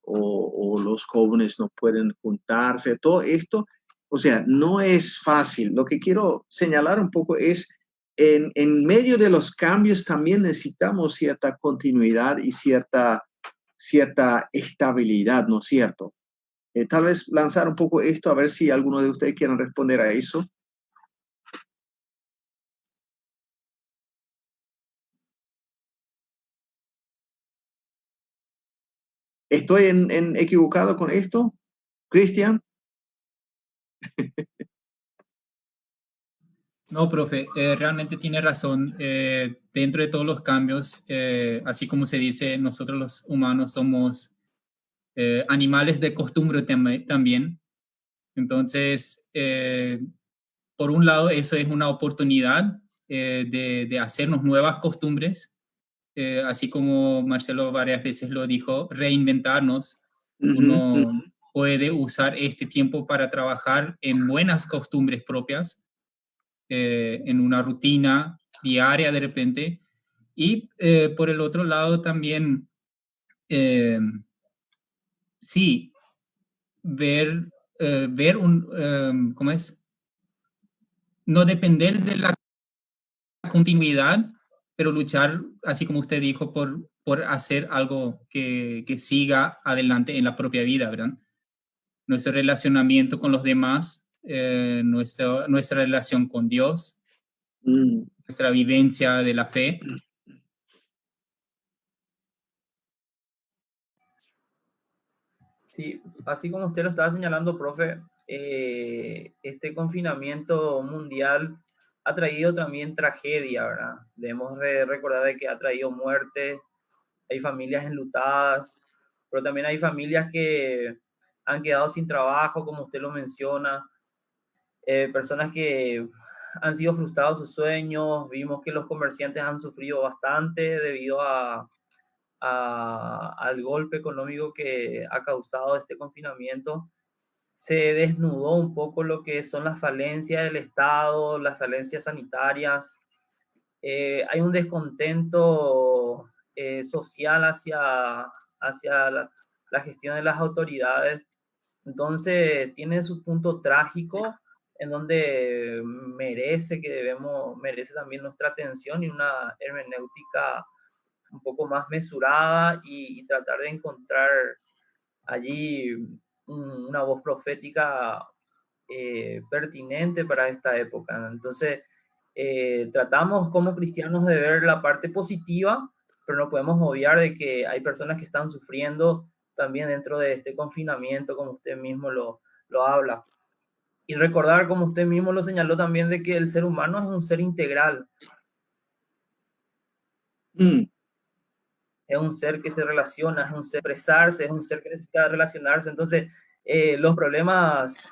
o los jóvenes no pueden juntarse, todo esto, o sea, no es fácil. Lo que quiero señalar un poco es, en medio de los cambios también necesitamos cierta continuidad y cierta estabilidad, ¿no es cierto? Tal vez lanzar un poco esto, a ver si alguno de ustedes quieren responder a eso. ¿Estoy equivocado con esto, Cristian?
No, profe, realmente tiene razón. Dentro de todos los cambios, así como se dice, nosotros los humanos somos animales de costumbre también. Entonces, por un lado, eso es una oportunidad de hacernos nuevas costumbres, así como Marcelo varias veces lo dijo, reinventarnos. Uno puede usar este tiempo para trabajar en buenas costumbres propias, en una rutina diaria de repente. Y por el otro lado también, sí, ver ¿cómo es? No depender de la continuidad, pero luchar, así como usted dijo, por hacer algo que siga adelante en la propia vida, ¿verdad? Nuestro relacionamiento con los demás, nuestra relación con Dios, nuestra vivencia de la fe.
Sí, así como usted lo estaba señalando, profe, este confinamiento mundial ha traído también tragedia, ¿verdad? Debemos recordar de que ha traído muerte, hay familias enlutadas, pero también hay familias que han quedado sin trabajo, como usted lo menciona, personas que han sido frustrados sus sueños, vimos que los comerciantes han sufrido bastante debido al golpe económico que ha causado este confinamiento. Se desnudó un poco lo que son las falencias del Estado, las falencias sanitarias. Hay un descontento social hacia la gestión de las autoridades. Entonces tiene su punto trágico en donde merece también nuestra atención y una hermenéutica un poco más mesurada y tratar de encontrar allí una voz profética pertinente para esta época. Entonces, tratamos como cristianos de ver la parte positiva, pero no podemos obviar de que hay personas que están sufriendo también dentro de este confinamiento, como usted mismo lo habla. Y recordar, como usted mismo lo señaló también, de que el ser humano es un ser integral. Es un ser que se relaciona, es un ser expresarse, es un ser que necesita relacionarse. Entonces, los problemas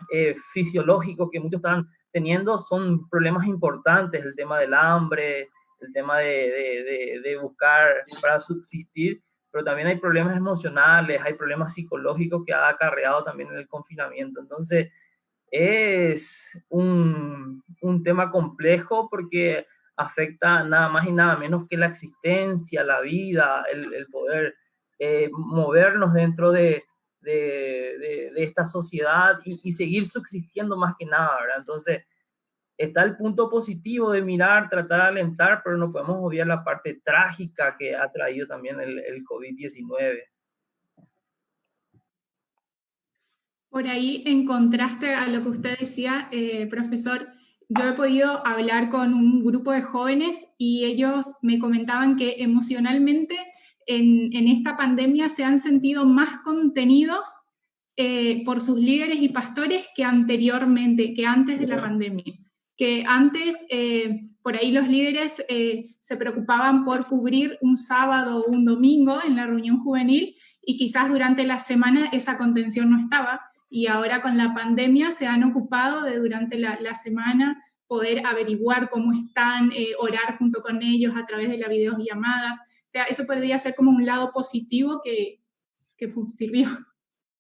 fisiológicos que muchos están teniendo son problemas importantes, el tema del hambre, el tema de buscar para subsistir, pero también hay problemas emocionales, hay problemas psicológicos que ha acarreado también en el confinamiento. Entonces, es un tema complejo porque afecta nada más y nada menos que la existencia, la vida, el poder movernos dentro de esta sociedad y seguir subsistiendo más que nada, ¿verdad? Entonces, está el punto positivo de mirar, tratar de alentar, pero no podemos obviar la parte trágica que ha traído también el COVID-19.
Por ahí, en contraste a lo que usted decía, profesor, yo he podido hablar con un grupo de jóvenes y ellos me comentaban que emocionalmente en esta pandemia se han sentido más contenidos por sus líderes y pastores que anteriormente, que antes de la pandemia. Que antes, por ahí los líderes se preocupaban por cubrir un sábado o un domingo en la reunión juvenil y quizás durante la semana esa contención no estaba. Y ahora con la pandemia se han ocupado de durante la semana poder averiguar cómo están, orar junto con ellos a través de las videollamadas. O sea, eso podría ser como un lado positivo que sirvió.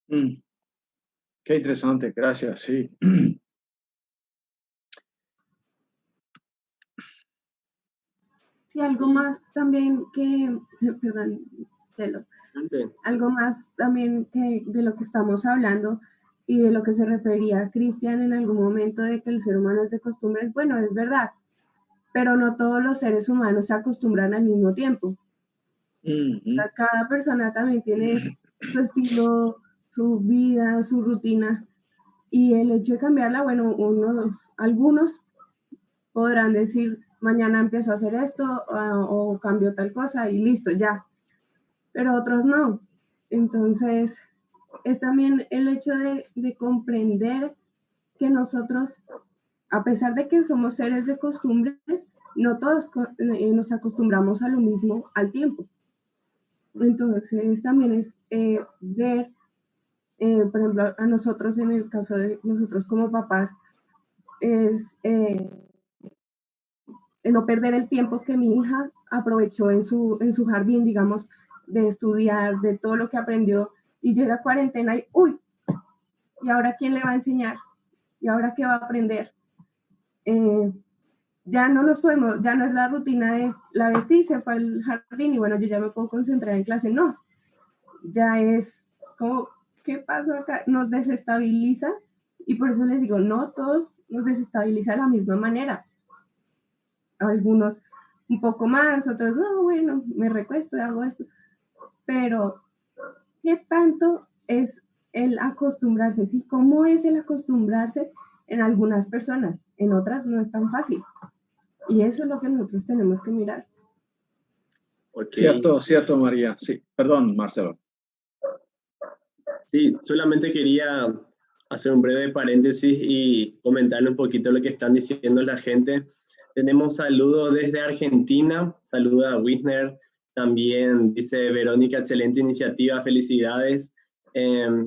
Qué interesante, gracias, sí.
Sí, algo más también que, perdón, algo más también que de lo que estamos hablando y de lo que se refería Cristian en algún momento de que el ser humano es de costumbres, bueno, es verdad, pero no todos los seres humanos se acostumbran al mismo tiempo. Cada persona también tiene su estilo, su vida, su rutina, y el hecho de cambiarla, bueno, algunos podrán decir, mañana empiezo a hacer esto o cambio tal cosa y listo, ya. Pero otros no. Entonces, es también el hecho de comprender que nosotros, a pesar de que somos seres de costumbres, no todos nos acostumbramos a lo mismo al tiempo. Entonces, también es ver, por ejemplo, a nosotros, en el caso de nosotros como papás, es no perder el tiempo que mi hija aprovechó en su jardín, digamos, de estudiar, de todo lo que aprendió, y llega cuarentena y ¡uy! ¿Y ahora quién le va a enseñar? ¿Y ahora qué va a aprender? Ya no nos podemos, ya no es la rutina de la vestí, se fue al jardín y bueno, yo ya me puedo concentrar en clase, no. Ya es como, ¿qué pasó acá? Nos desestabiliza y por eso les digo, no todos nos desestabiliza de la misma manera. Algunos un poco más, otros, no, bueno, me recuesto y hago esto. Pero, ¿qué tanto es el acostumbrarse? ¿Sí? ¿Cómo es el acostumbrarse en algunas personas? En otras no es tan fácil. Y eso es lo que nosotros tenemos que mirar.
Okay.
Cierto, María. Sí, perdón, Marcelo.
Sí, solamente quería hacer un breve paréntesis y comentarle un poquito lo que están diciendo la gente. Tenemos saludos desde Argentina, saluda a Wisner, también dice Verónica, excelente iniciativa, felicidades.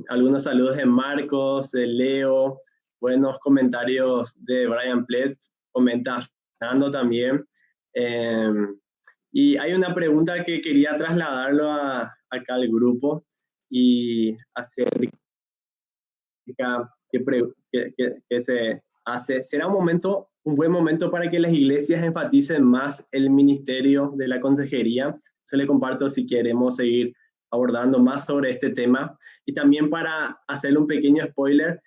Algunos saludos de Marcos, de Leo, buenos comentarios de Brian Plett, comentando también. Y hay una pregunta que quería trasladarlo acá al grupo y hacer que se hace. ¿Será un buen momento para que las iglesias enfaticen más el ministerio de la consejería? Se le comparto si queremos seguir abordando más sobre este tema. Y también para hacerle un pequeño spoiler,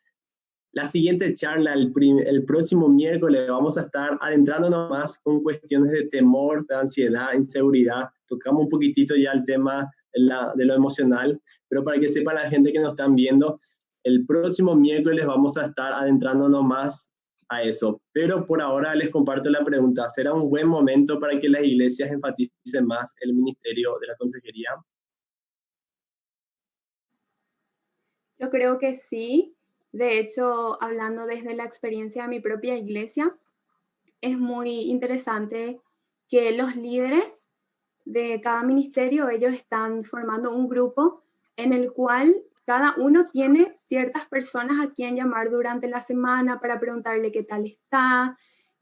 la siguiente charla, el próximo miércoles, vamos a estar adentrándonos más con cuestiones de temor, de ansiedad, inseguridad. Tocamos un poquitito ya el tema de lo emocional, pero para que sepa la gente que nos están viendo, el próximo miércoles vamos a estar adentrándonos más a eso. Pero por ahora les comparto la pregunta, ¿será un buen momento para que las iglesias enfaticen más el ministerio de la consejería?
Yo creo que sí. De hecho, hablando desde la experiencia de mi propia iglesia, es muy interesante que los líderes de cada ministerio, ellos están formando un grupo en el cual cada uno tiene ciertas personas a quien llamar durante la semana para preguntarle qué tal está,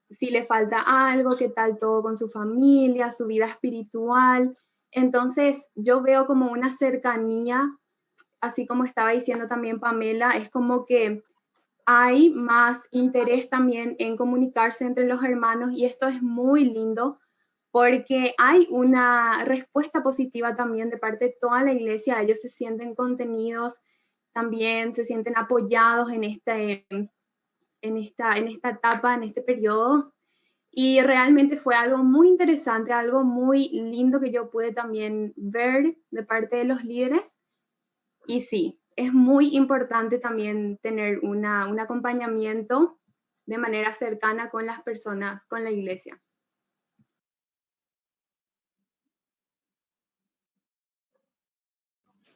si le falta algo, qué tal todo con su familia, su vida espiritual. Entonces, yo veo como una cercanía, así como estaba diciendo también Pamela, es como que hay más interés también en comunicarse entre los hermanos y esto es muy lindo porque hay una respuesta positiva también de parte de toda la iglesia. Ellos se sienten contenidos, también se sienten apoyados en esta etapa, en este periodo. Y realmente fue algo muy interesante, algo muy lindo que yo pude también ver de parte de los líderes. Y sí, es muy importante también tener un acompañamiento de manera cercana con las personas, con la iglesia.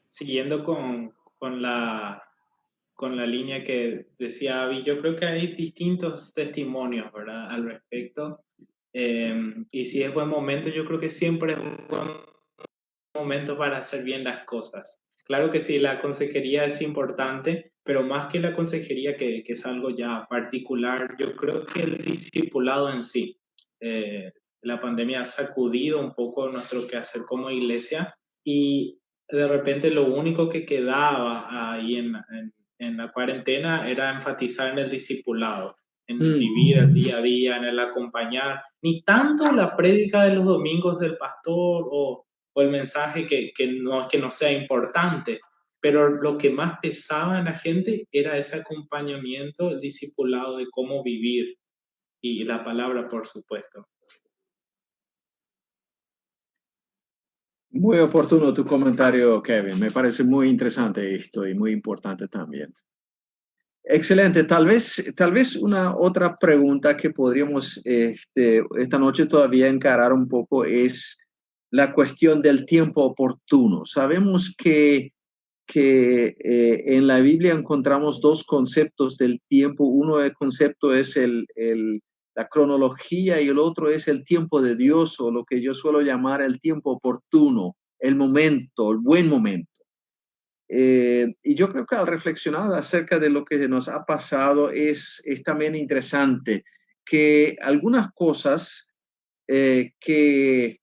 Siguiendo con la línea que decía Abby, yo creo que hay distintos testimonios, ¿verdad?, al respecto. Y si es buen momento, yo creo que siempre es un buen momento para hacer bien las cosas. Claro que sí, la consejería es importante, pero más que la consejería, que es algo ya particular, yo creo que el discipulado en sí. La pandemia ha sacudido un poco nuestro quehacer como iglesia y de repente lo único que quedaba ahí en la cuarentena era enfatizar en el discipulado, en vivir el día a día, en el acompañar, ni tanto la prédica de los domingos del pastor o el mensaje que no es que no sea importante, pero lo que más pesaba en la gente era ese acompañamiento, el discipulado de cómo vivir y la palabra, por supuesto.
Muy oportuno tu comentario, Kevin. Me parece muy interesante esto y muy importante también. Excelente. Tal vez una otra pregunta que podríamos esta noche todavía encarar un poco es la cuestión del tiempo oportuno. Sabemos que en la Biblia encontramos dos conceptos del tiempo. Uno del concepto es la cronología y el otro es el tiempo de Dios, o lo que yo suelo llamar el tiempo oportuno, el momento, el buen momento. Y yo creo que al reflexionar acerca de lo que nos ha pasado es también interesante que algunas cosas que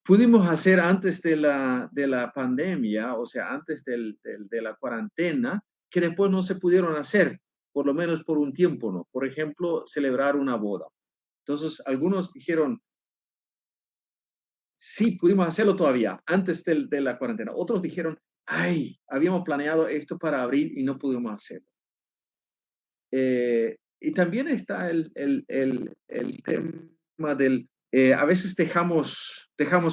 pudimos hacer antes de la pandemia, o sea, antes de la cuarentena, que después no se pudieron hacer, por lo menos por un tiempo, ¿no? Por ejemplo, celebrar una boda. Entonces, algunos dijeron, sí, pudimos hacerlo todavía, antes de la cuarentena. Otros dijeron, ay, habíamos planeado esto para abril y no pudimos hacerlo. Y también está el tema del, a veces dejamos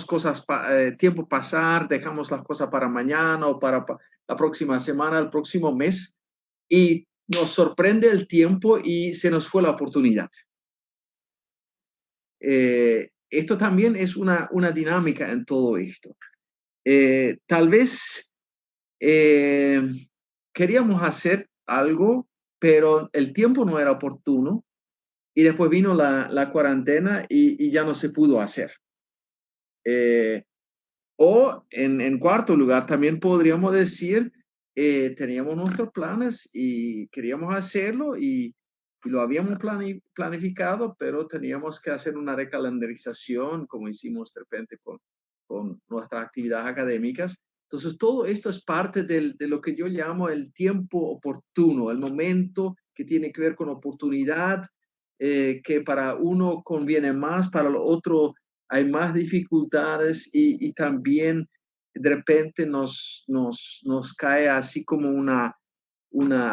cosas, tiempo pasar, dejamos las cosas para mañana o para la próxima semana, el próximo mes, y nos sorprende el tiempo y se nos fue la oportunidad. Esto también es una dinámica en todo esto. Tal vez queríamos hacer algo, pero el tiempo no era oportuno y después vino la cuarentena y ya no se pudo hacer. O en cuarto lugar, también podríamos decir, teníamos nuestros planes y queríamos hacerlo y lo habíamos planificado, pero teníamos que hacer una recalendarización, como hicimos de repente con nuestras actividades académicas. Entonces, todo esto es parte de lo que yo llamo el tiempo oportuno, el momento que tiene que ver con oportunidad, que para uno conviene más, para el otro hay más dificultades y también de repente nos cae así como una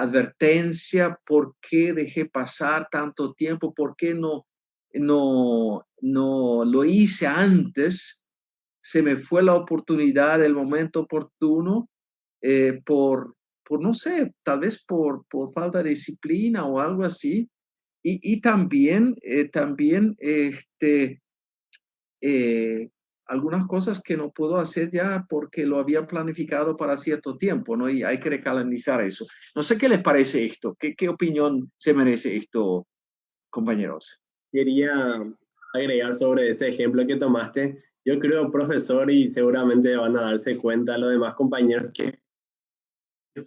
advertencia: ¿por qué dejé pasar tanto tiempo? ¿Por qué no lo hice antes? Se me fue la oportunidad, el momento oportuno, por no sé, tal vez por falta de disciplina o algo así. Y también algunas cosas que no puedo hacer ya porque lo había planificado para cierto tiempo, ¿no? Y hay que recalendrizar eso. No sé qué les parece esto. ¿Qué opinión se merece esto, compañeros?
Quería agregar sobre ese ejemplo que tomaste. Yo creo, profesor, y seguramente van a darse cuenta los demás compañeros, que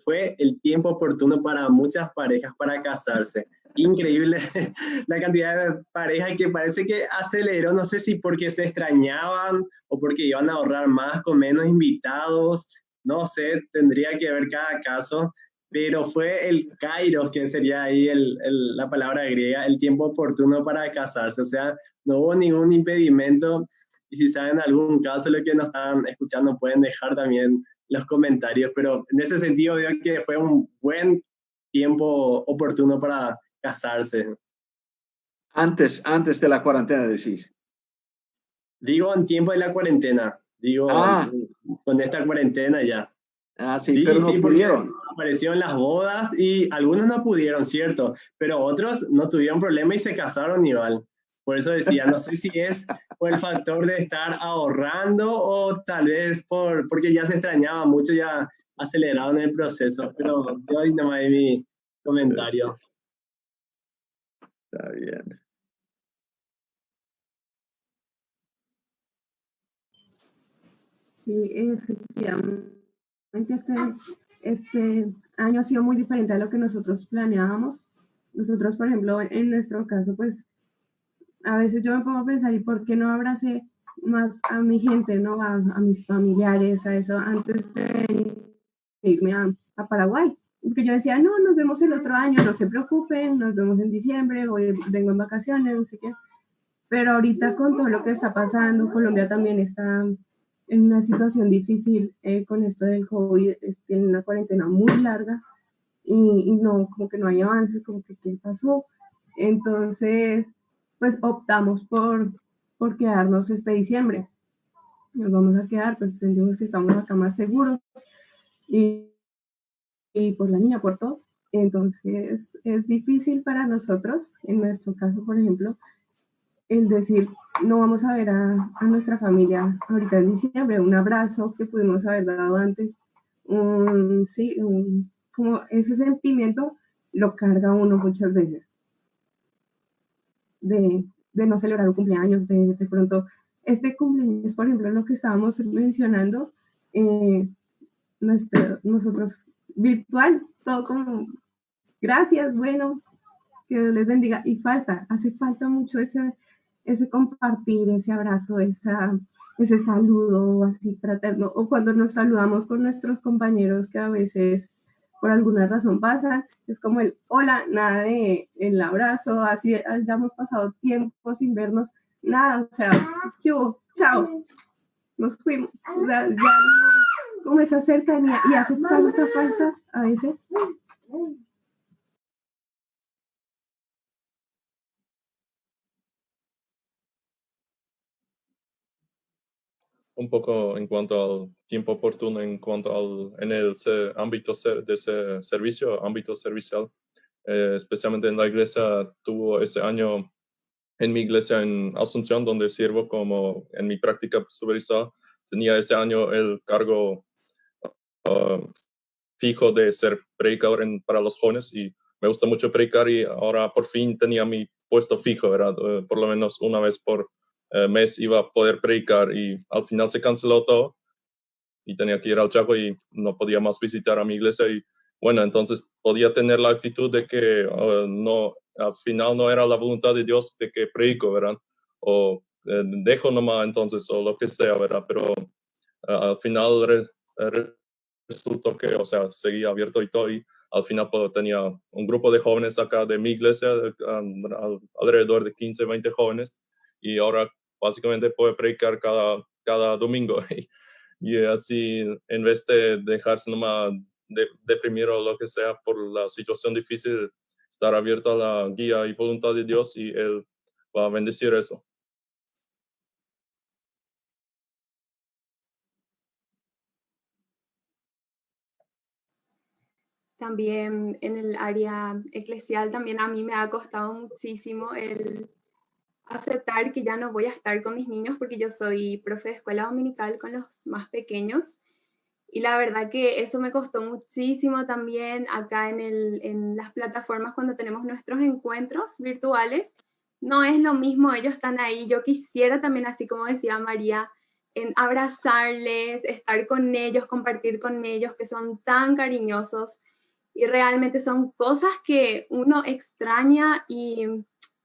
fue el tiempo oportuno para muchas parejas para casarse. Increíble la cantidad de parejas que parece que aceleró, no sé si porque se extrañaban o porque iban a ahorrar más con menos invitados, no sé, tendría que ver cada caso, pero fue el kairos, que sería ahí la palabra griega, el tiempo oportuno para casarse. O sea, no hubo ningún impedimento. Y si saben algún caso, lo que nos están escuchando, pueden dejar también los comentarios. Pero en ese sentido, veo que fue un buen tiempo oportuno para casarse.
Antes de la cuarentena, decís.
Digo, en tiempo de la cuarentena. Digo, con esta cuarentena ya.
Sí, pero no pudieron.
Aparecieron las bodas y algunos no pudieron, cierto, pero otros no tuvieron problema y se casaron igual. Por eso decía, no sé si es por el factor de estar ahorrando o tal vez porque ya se extrañaba mucho, ya aceleraron el proceso, pero yo ahí nomás mi comentario.
Está bien.
Sí, efectivamente, este año ha sido muy diferente a lo que nosotros planeábamos. Nosotros, por ejemplo, en nuestro caso, pues a veces yo me pongo a pensar, ¿y por qué no abracé más a mi gente, ¿no? A mis familiares, a eso, antes de irme a Paraguay? Porque yo decía, no, nos vemos el otro año, no se preocupen, nos vemos en diciembre, vengo en vacaciones, no sé qué. Pero ahorita con todo lo que está pasando, Colombia también está en una situación difícil con esto del COVID, tiene una cuarentena muy larga y no, como que no hay avances, como que qué pasó. Entonces, pues optamos por quedarnos este diciembre. Nos vamos a quedar, pues sentimos que estamos acá más seguros y por la niña, por todo. Entonces, es difícil para nosotros, en nuestro caso, por ejemplo, el decir, no vamos a ver a nuestra familia ahorita en diciembre, un abrazo que pudimos haber dado antes, como ese sentimiento lo carga uno muchas veces, de no celebrar un cumpleaños, de pronto, este cumpleaños, por ejemplo, lo que estábamos mencionando, nosotros virtual, todo como, gracias, bueno, que Dios les bendiga, y hace falta mucho ese compartir, ese abrazo, ese saludo así fraterno, o cuando nos saludamos con nuestros compañeros que a veces por alguna razón pasan, es como el hola, nada de el abrazo, así hayamos pasado tiempo sin vernos, nada, o sea, ¿qué hubo? Chao, nos fuimos, o sea, ya no, como esa cercanía, y hace tanta falta a veces.
Un poco en cuanto al tiempo oportuno, en cuanto en el ámbito de ese servicio, ámbito servicial, especialmente en la iglesia, tuvo ese año en mi iglesia en Asunción, donde sirvo como en mi práctica supervisada, tenía ese año el cargo fijo de ser predicador para los jóvenes y me gusta mucho predicar y ahora por fin tenía mi puesto fijo, ¿verdad? Por lo menos una vez por mes iba a poder predicar y al final se canceló todo y tenía que ir al Chaco y no podía más visitar a mi iglesia y bueno, entonces podía tener la actitud de que no, al final no era la voluntad de Dios de que predico, ¿verdad? O dejo nomás entonces o lo que sea, ¿verdad? Pero al final resultó que, o sea, seguía abierto y todo y al final pues, tenía un grupo de jóvenes acá de mi iglesia, alrededor de 15, 20 jóvenes y ahora básicamente puedo predicar cada domingo y así en vez de dejarse nomás deprimir o lo que sea por la situación difícil, estar abierto a la guía y voluntad de Dios y Él va a bendecir eso.
También en el área eclesial, también a mí me ha costado muchísimo el aceptar que ya no voy a estar con mis niños porque yo soy profe de escuela dominical con los más pequeños. Y la verdad que eso me costó muchísimo también acá en las plataformas cuando tenemos nuestros encuentros virtuales. No es lo mismo, ellos están ahí. Yo quisiera también, así como decía María, en abrazarles, estar con ellos, compartir con ellos, que son tan cariñosos. Y realmente son cosas que uno extraña y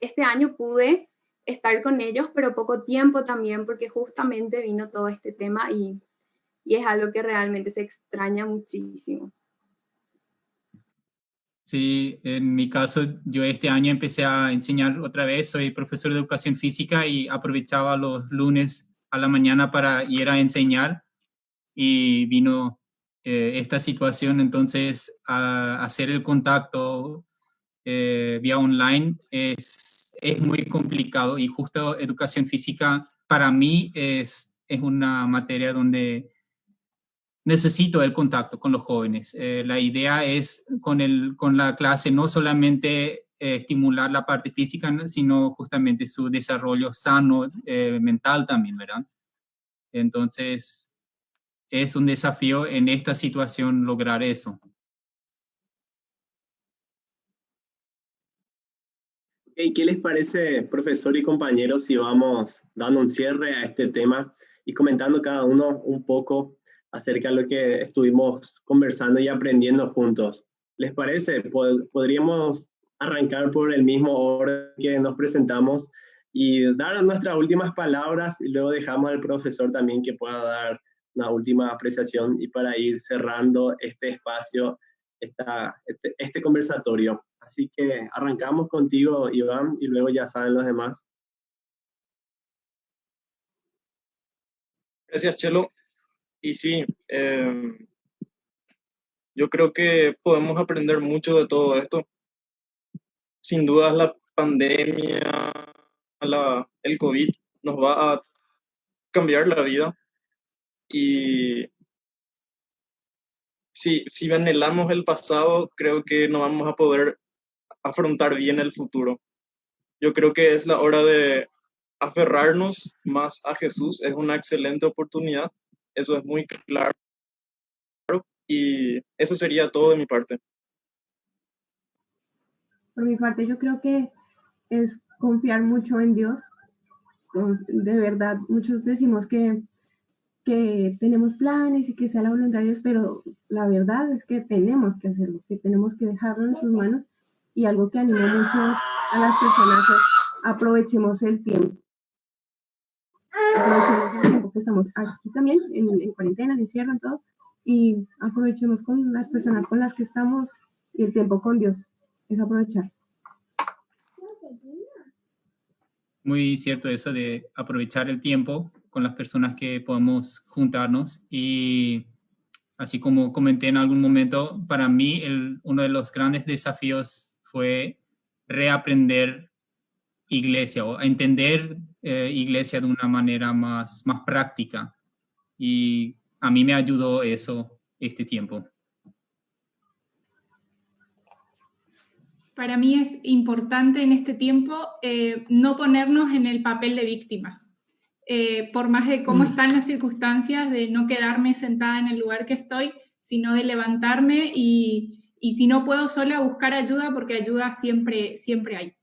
este año pude estar con ellos, pero poco tiempo también, porque justamente vino todo este tema y es algo que realmente se extraña muchísimo.
Sí, en mi caso, yo este año empecé a enseñar otra vez, soy profesor de educación física y aprovechaba los lunes a la mañana para ir a enseñar y vino esta situación, entonces hacer el contacto vía online es muy complicado y justo educación física para mí es una materia donde necesito el contacto con los jóvenes. La idea es con la clase no solamente estimular la parte física, ¿no? Sino justamente su desarrollo sano mental también, ¿verdad? Entonces, es un desafío en esta situación lograr eso.
¿Qué les parece, profesor y compañeros, si vamos dando un cierre a este tema y comentando cada uno un poco acerca de lo que estuvimos conversando y aprendiendo juntos? ¿Les parece? Podríamos arrancar por el mismo orden que nos presentamos y dar nuestras últimas palabras y luego dejamos al profesor también que pueda dar una última apreciación y para ir cerrando este espacio, este conversatorio. Así que arrancamos contigo, Iván, y luego ya saben los demás.
Gracias, Chelo. Y sí, yo creo que podemos aprender mucho de todo esto. Sin duda la pandemia, el COVID nos va a cambiar la vida y si anhelamos el pasado, creo que no vamos a poder afrontar bien el futuro. Yo creo que es la hora de aferrarnos más a Jesús, es una excelente oportunidad, eso es muy claro y eso sería todo de mi parte.
Por mi parte, yo creo que es confiar mucho en Dios. De verdad, muchos decimos que tenemos planes y que sea la voluntad de Dios, pero la verdad es que tenemos que hacerlo, que tenemos que dejarlo en sus manos. Y algo que animo mucho a las personas es aprovechemos el tiempo. Aprovechemos el tiempo que estamos aquí también, en cuarentena, en encierro, en todo, y aprovechemos con las personas con las que estamos y el tiempo con Dios. Es aprovechar.
Muy cierto eso de aprovechar el tiempo con las personas que podemos juntarnos y así como comenté en algún momento, para mí uno de los grandes desafíos fue reaprender iglesia o entender iglesia de una manera más práctica y a mí me ayudó eso este tiempo.
Para mí es importante en este tiempo no ponernos en el papel de víctimas. Por más de cómo están las circunstancias, de no quedarme sentada en el lugar que estoy, sino de levantarme y si no puedo sola, buscar ayuda, porque ayuda siempre hay.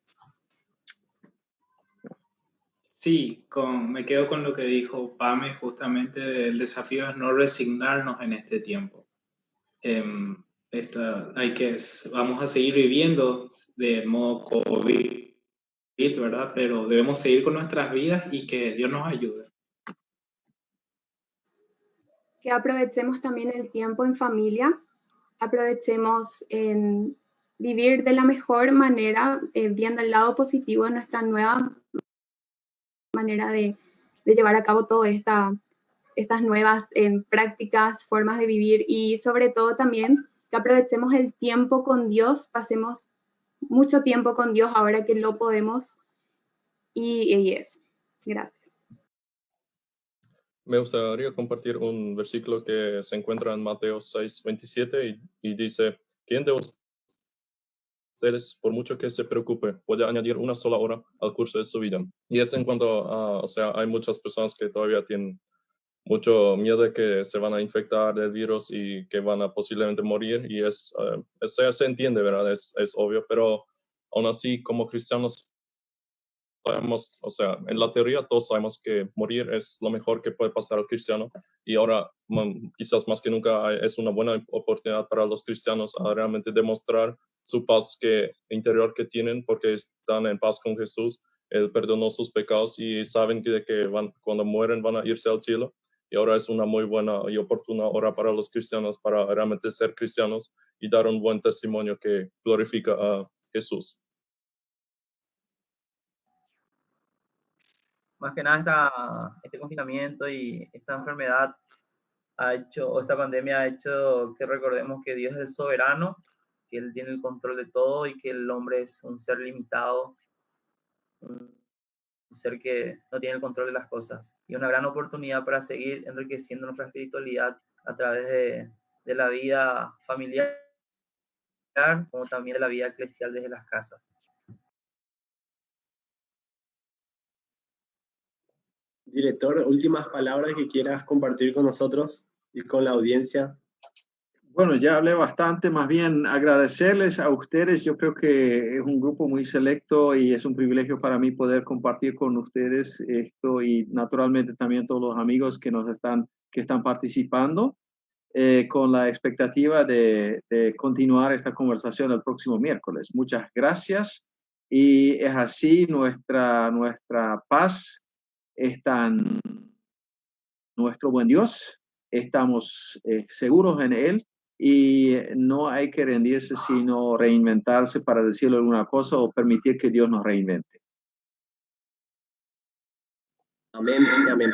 Sí, me quedo con lo que dijo Pame, justamente el desafío es no resignarnos en este tiempo. Vamos a seguir viviendo de modo COVID, ¿verdad? Pero debemos seguir con nuestras vidas y que Dios nos ayude.
Que aprovechemos también el tiempo en familia, aprovechemos en vivir de la mejor manera, viendo el lado positivo de nuestra nueva manera de llevar a cabo todas estas nuevas prácticas, formas de vivir y sobre todo también que aprovechemos el tiempo con Dios, pasemos mucho tiempo con Dios ahora que lo podemos y eso. Gracias.
Me gustaría compartir un versículo que se encuentra en Mateo 6:27 y dice, ¿quién de ustedes, por mucho que se preocupe, puede añadir una sola hora al curso de su vida? Y es en cuanto a, hay muchas personas que todavía tienen mucho miedo de que se van a infectar del virus y que van a posiblemente morir y se entiende, ¿verdad? Es obvio, pero aún así como cristianos sabemos, en la teoría todos sabemos que morir es lo mejor que puede pasar al cristiano y ahora quizás más que nunca es una buena oportunidad para los cristianos a realmente demostrar su paz interior que tienen porque están en paz con Jesús. Él perdonó sus pecados y saben que cuando mueren van a irse al cielo. Y ahora es una muy buena y oportuna hora para los cristianos para realmente ser cristianos y dar un buen testimonio que glorifica a Jesús.
Más que nada este confinamiento y esta enfermedad esta pandemia ha hecho que recordemos que Dios es soberano, que Él tiene el control de todo y que el hombre es un ser limitado, un ser que no tiene el control de las cosas. Y una gran oportunidad para seguir enriqueciendo nuestra espiritualidad a través de la vida familiar, como también de la vida eclesial desde las casas.
Director, últimas palabras que quieras compartir con nosotros y con la audiencia.
Bueno, ya hablé bastante, más bien agradecerles a ustedes. Yo creo que es un grupo muy selecto y es un privilegio para mí poder compartir con ustedes esto y naturalmente también todos los amigos que están participando con la expectativa de continuar esta conversación el próximo miércoles. Muchas gracias y es así nuestra paz está en nuestro buen Dios. Estamos seguros en Él y no hay que rendirse, sino reinventarse, para decirle alguna cosa, o permitir que Dios nos reinvente.
Amén, amén.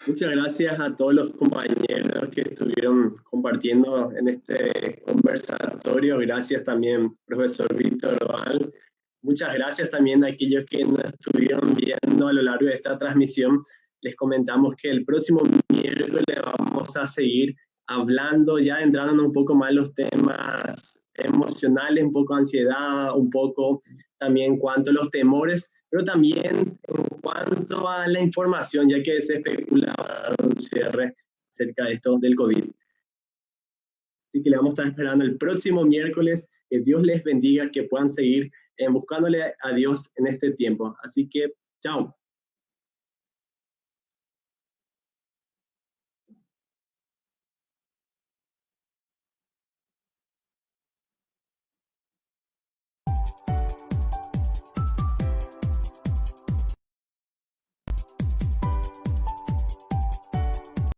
Muchas gracias a todos los compañeros que estuvieron compartiendo en este conversatorio. Gracias también, profesor Víctor Val. Muchas gracias también a aquellos que nos estuvieron viendo a lo largo de esta transmisión. Les comentamos que el próximo miércoles vamos a seguir hablando, ya entrando un poco más en los temas emocionales, un poco ansiedad, un poco también en cuanto a los temores, pero también en cuanto a la información, ya que se especulaba un cierre acerca de esto del COVID. Así que le vamos a estar esperando el próximo miércoles. Que Dios les bendiga, que puedan seguir buscándole a Dios en este tiempo. Así que, chao.